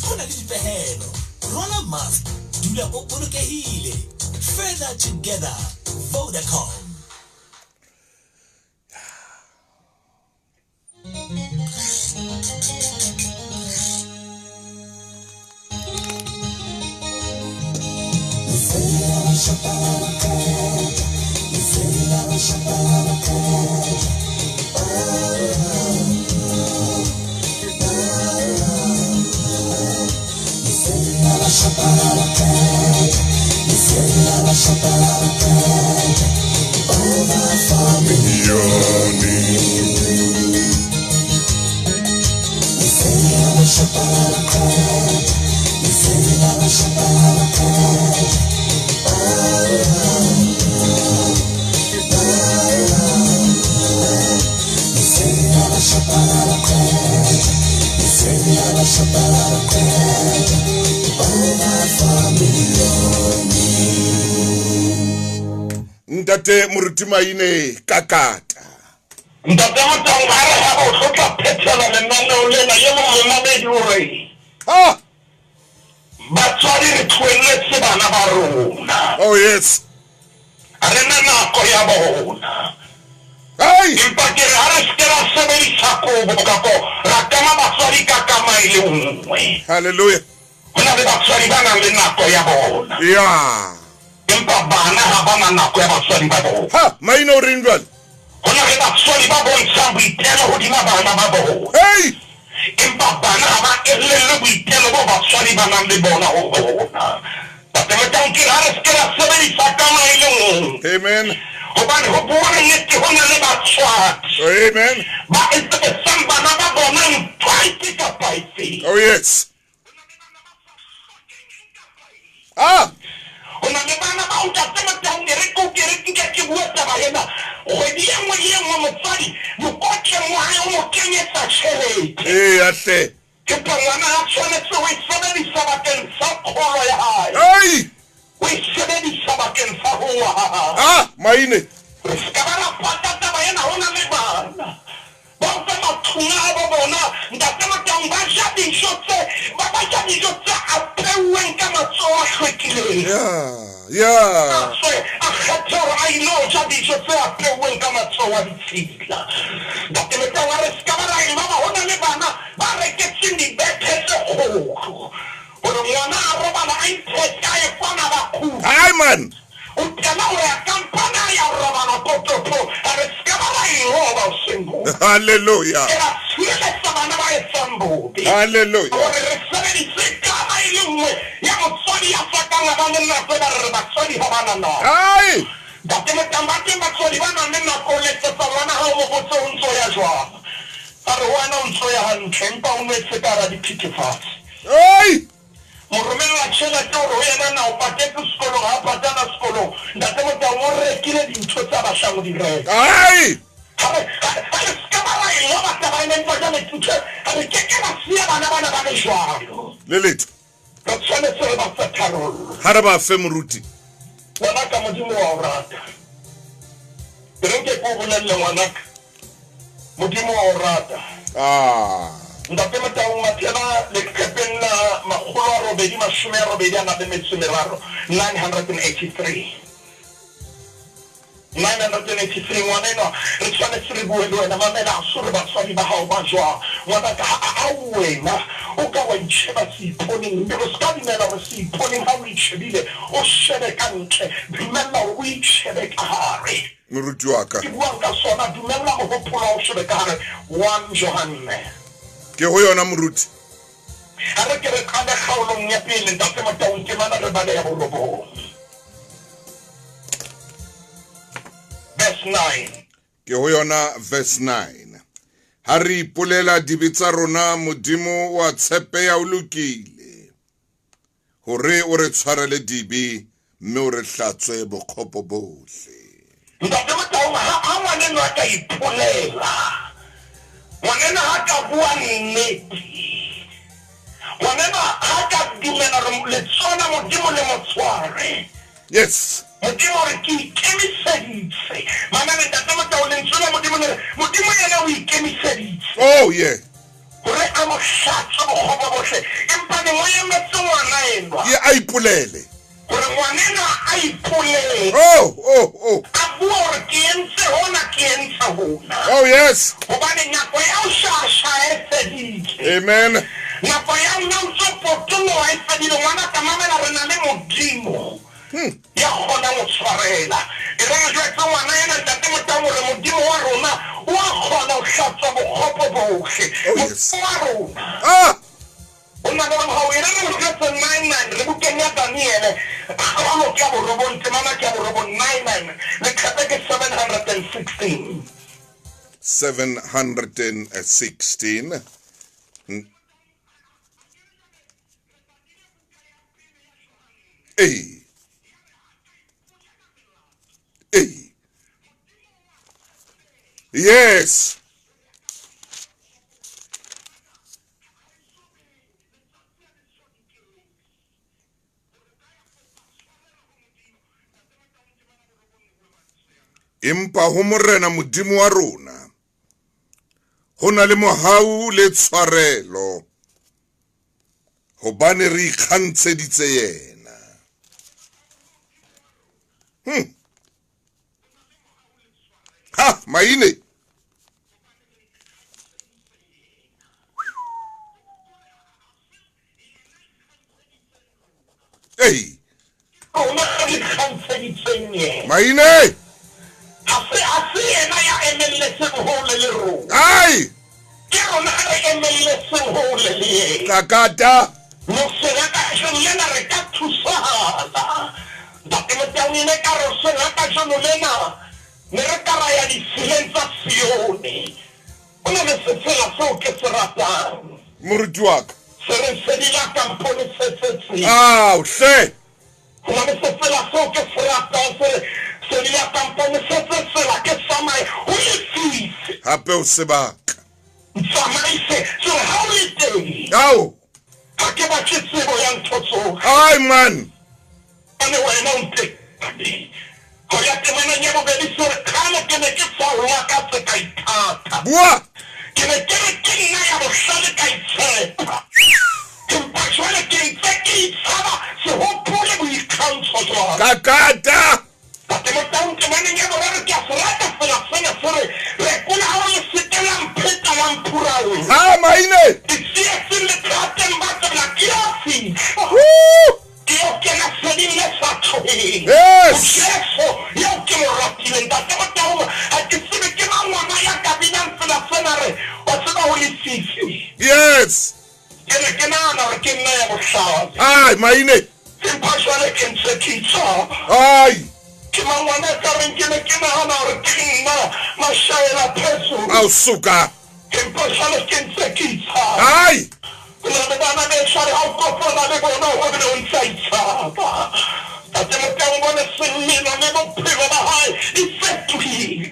Hona le dipehelo. Rola mask. Dula o bolokehile. Further together. Vodacom. Ntate Muruti maine kakata. Ntate Motaung ha re ha o hlotla phethela lenaneo lena ye mongwe mamedi hore Ah. batswadi re tlohelletse bana ba rona. Oh yes. Ha re na nako ya bona. Ai. Empa ke re ha re ske ra sebedisa kobo kapo ra kama batswadi ka kama e le nngwe. Hallelujah. Ho na le batswadi ba nang le nako ya bona. Yeah. Empa bana ha ba na nako ya batswadi ba bona. Ha, maina o reng jwale? Ho na le batswadi ba bontshang boitelo hodima bana ba bona. Hey! Empa bana ha ba elellwe boitelo bo batswadi ba nang le bona ho bona. Ntate Motaung ke re ha re ske ra sebedisa kama e le nngwe. Amen. Hobane ho bua nnete ho na le batswadi. Amen. Ba etsetsang bana ba bona ntho efe kapa efe. Oh yes. Ah. Ho na le bana ba Ntate Motaung re ko ke re ke kgwedi e nngwe le e nngwe motswadi mokotleng wa hae o mo kenyetsa tjhelete ahle ke pa ngwana a tshwanetse o e sebedisa bakeng sa kgolo ya hae ai o e sebedisa bakeng sa ho wa ha hae maine re ska ba ra patata ba ena hona le bana ba fa mathunga ba bona ntate Motaung ba ja dijo tse apeuweng ka matsoho a hlwekileng so a kgethe hore a ilo ja dijo tse apeuweng ka matsoho a ditshila ntate Motaung a re ska ba ra e ba hona le bana ba reketseng dibethe tse kgolo hore ngwana a robala a itheka e kwana bakgolo ai man o tla o ya kampana ya robala potopo a re ska ba ra e roba o sembo hallelujah era tshireletsa bana ba etsang bobe hallelujah hore re sebedise kama e le nngwe ya motswadi ya fakang a bane nako ba re batswadi ba bana na ai ntate Motaung ba teng batswadi ba nang le nako o letsetsa ngwana ha o mo botse o ntso ya jwang a re wena o ntso ya hantle empa o nwetse ka hara dithethefatsi ai mo romella tjhelete hore ho yena na o patetse sekolong ha patana sekolong ntate Motaung o rekile dintho tsa bashang di reka ai le letho re tshwanetse re ba fa tharollo ha re ba fe moruti ngwanaka modimo wa o rata re nke ko bolelle ngwanaka modimo wa o rata ntate Motaung mathela leqhepeng la 883 983 ngwaneno re tshwanetse re bue le wena mamela a sore batswadi ba hao ba jwang ngwanaka a wena o ka wa itšheba seiponeng mme o ska dumela gore seiponeng ga o itšhebile o shebe ka ntle dumela gore o itšhebe ka gare moruti wa ka ke buang ka sona dumela mogopolo o shebe ka gare 1 Johanne ke ho yona moruti a re ke re kgane kgaolong ya pele ntate Motaung ke mana re bale ya borobong verse 9 ke ho yona verse 9 ha re ipolela dibetsa rona modimo wa tshepeya o lokile hore o re tshwarele dibi mme o re hlatswe bokgopo bohle ntate Motaung ha ngwaneno a ka ipolela ngwaneno ha ka bua nnete ngwaneno ha ka dumela le tsona modimo le motshware yes modimo re ke ikemiseditse mamele ntate Motaung le ntshola modimo yena o ikemiseditse oh yeah hore a mo hlatswe bokgopo bohle empa ne mo emetse ngwana enwa ye a ipolele hore ngwanena a ipolele oh a bua hore ke entse hona ke entse hona oh yes hobane nako ya o shasha e fedile amen nako ya o ntso potoloha e fedile ngwana ka mamela re na le modimo ya kgona go tshwarela e re jwetse ngwana ena ntate Motaung hore modimo wa rona o a kgona go hlatswa bokgopo bohle modimo wa rona o na le ga o ena le boketse 99 re bukeng ya Daniele kgolo ke ya borobong temana ke ya borobong 99 le kgepe ke 716 716 yes empa ho morena modimo wa rona ho na le mohau le tshwarelo hobane re ikgantsheditse yena ha maine maine ai kakata moruti wa ka hle Come on, se fela so che frata se la campagna se la che sa mai hape o sebaka Tsamaise so how le teng ao ha ke ba ke tsebo ya ntho tsohle ai man ane wena o nte ho ya temana nya bobedi so kana ke ne ke fola ka tse ka ithata bua ke ne ke nna ya bohlale ka itshepa ke mpashwale ke ntse ke itshaba sehopole boikgantsho jwang kakata Tate Motaung temana nya boraro ke a se rata fela fela fore re kula ha le setela mpheta la mpurawe ha maine Isiasi le trate mbata la kiasi Woo! Io che la sedile faccio Yes! Successo, io che lo rattilenta Tate Motaung a che si me che mamma ma ya capitanza da fenare o se da ulisisi yes Che ne che nana perché ne è bossati ai maine Se pasciare che non si chiccia ai Che mamma ne che ne che nana perché ma sai la peso au suka Che pasciare che non si chiccia ai La vedana del sale al Kofa la devo non sai sapa. Tate Motaung buone semmina ne non prima da hai i fettui.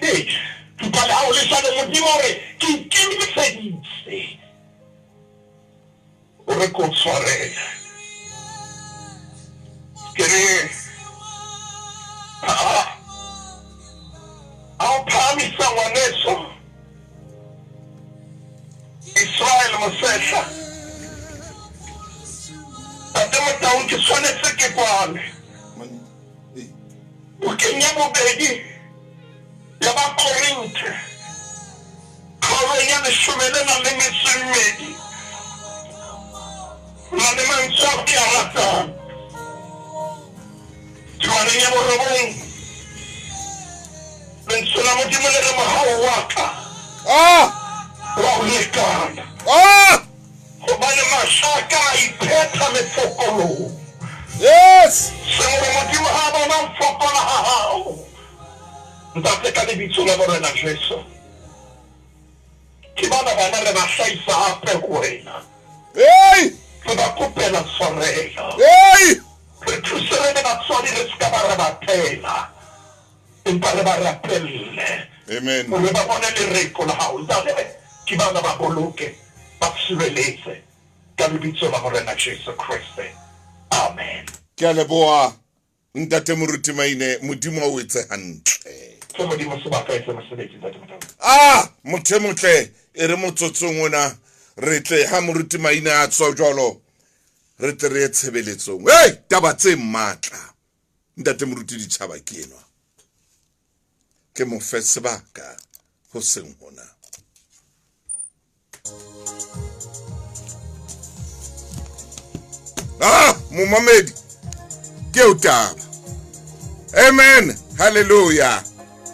Tu parla o le sale mo dimore chi mi fedizze. Ora consore. Che I'll promise someone else. Israel Mosesha. Tate Motaung ke tshwanetse ke kwale o kenya bobedi ya ba Korinthe kgolo ya lesome le na le metso e mmedi na le mantswe a ke a ratang tshwaneng ya borobong lentswe la modimo le re mogao wa ka wa go lekana gobane masaka a iphetha mefokolong yes sengwe modimo ga a bona mfokola ga gago ntate ka lebitso la borena jesu ke bana bana re ba hlaisa gape go wena ei re ba kopela tshwarelo ei re thuse re le batswadi re seka ba re baphela empa re ba rapelle amen gore ba bone lereko la gago ntate ke bana ba boloke ba sireletse ka lebitso la morena jesu kriste amen ke a leboa ntate moruti maine modimo o etse hantle ke modimo sebaka etse mosebetsi ntate Motaung motho e motle e re motsotsong ona re tle ha moruti maine a tswa jwalo re tle re ye tshebeletsong taba tse matla ntate moruti ditšhaba ke enwa ke mo fe sebaka ho seng hona momamedi ke o taba amen hallelujah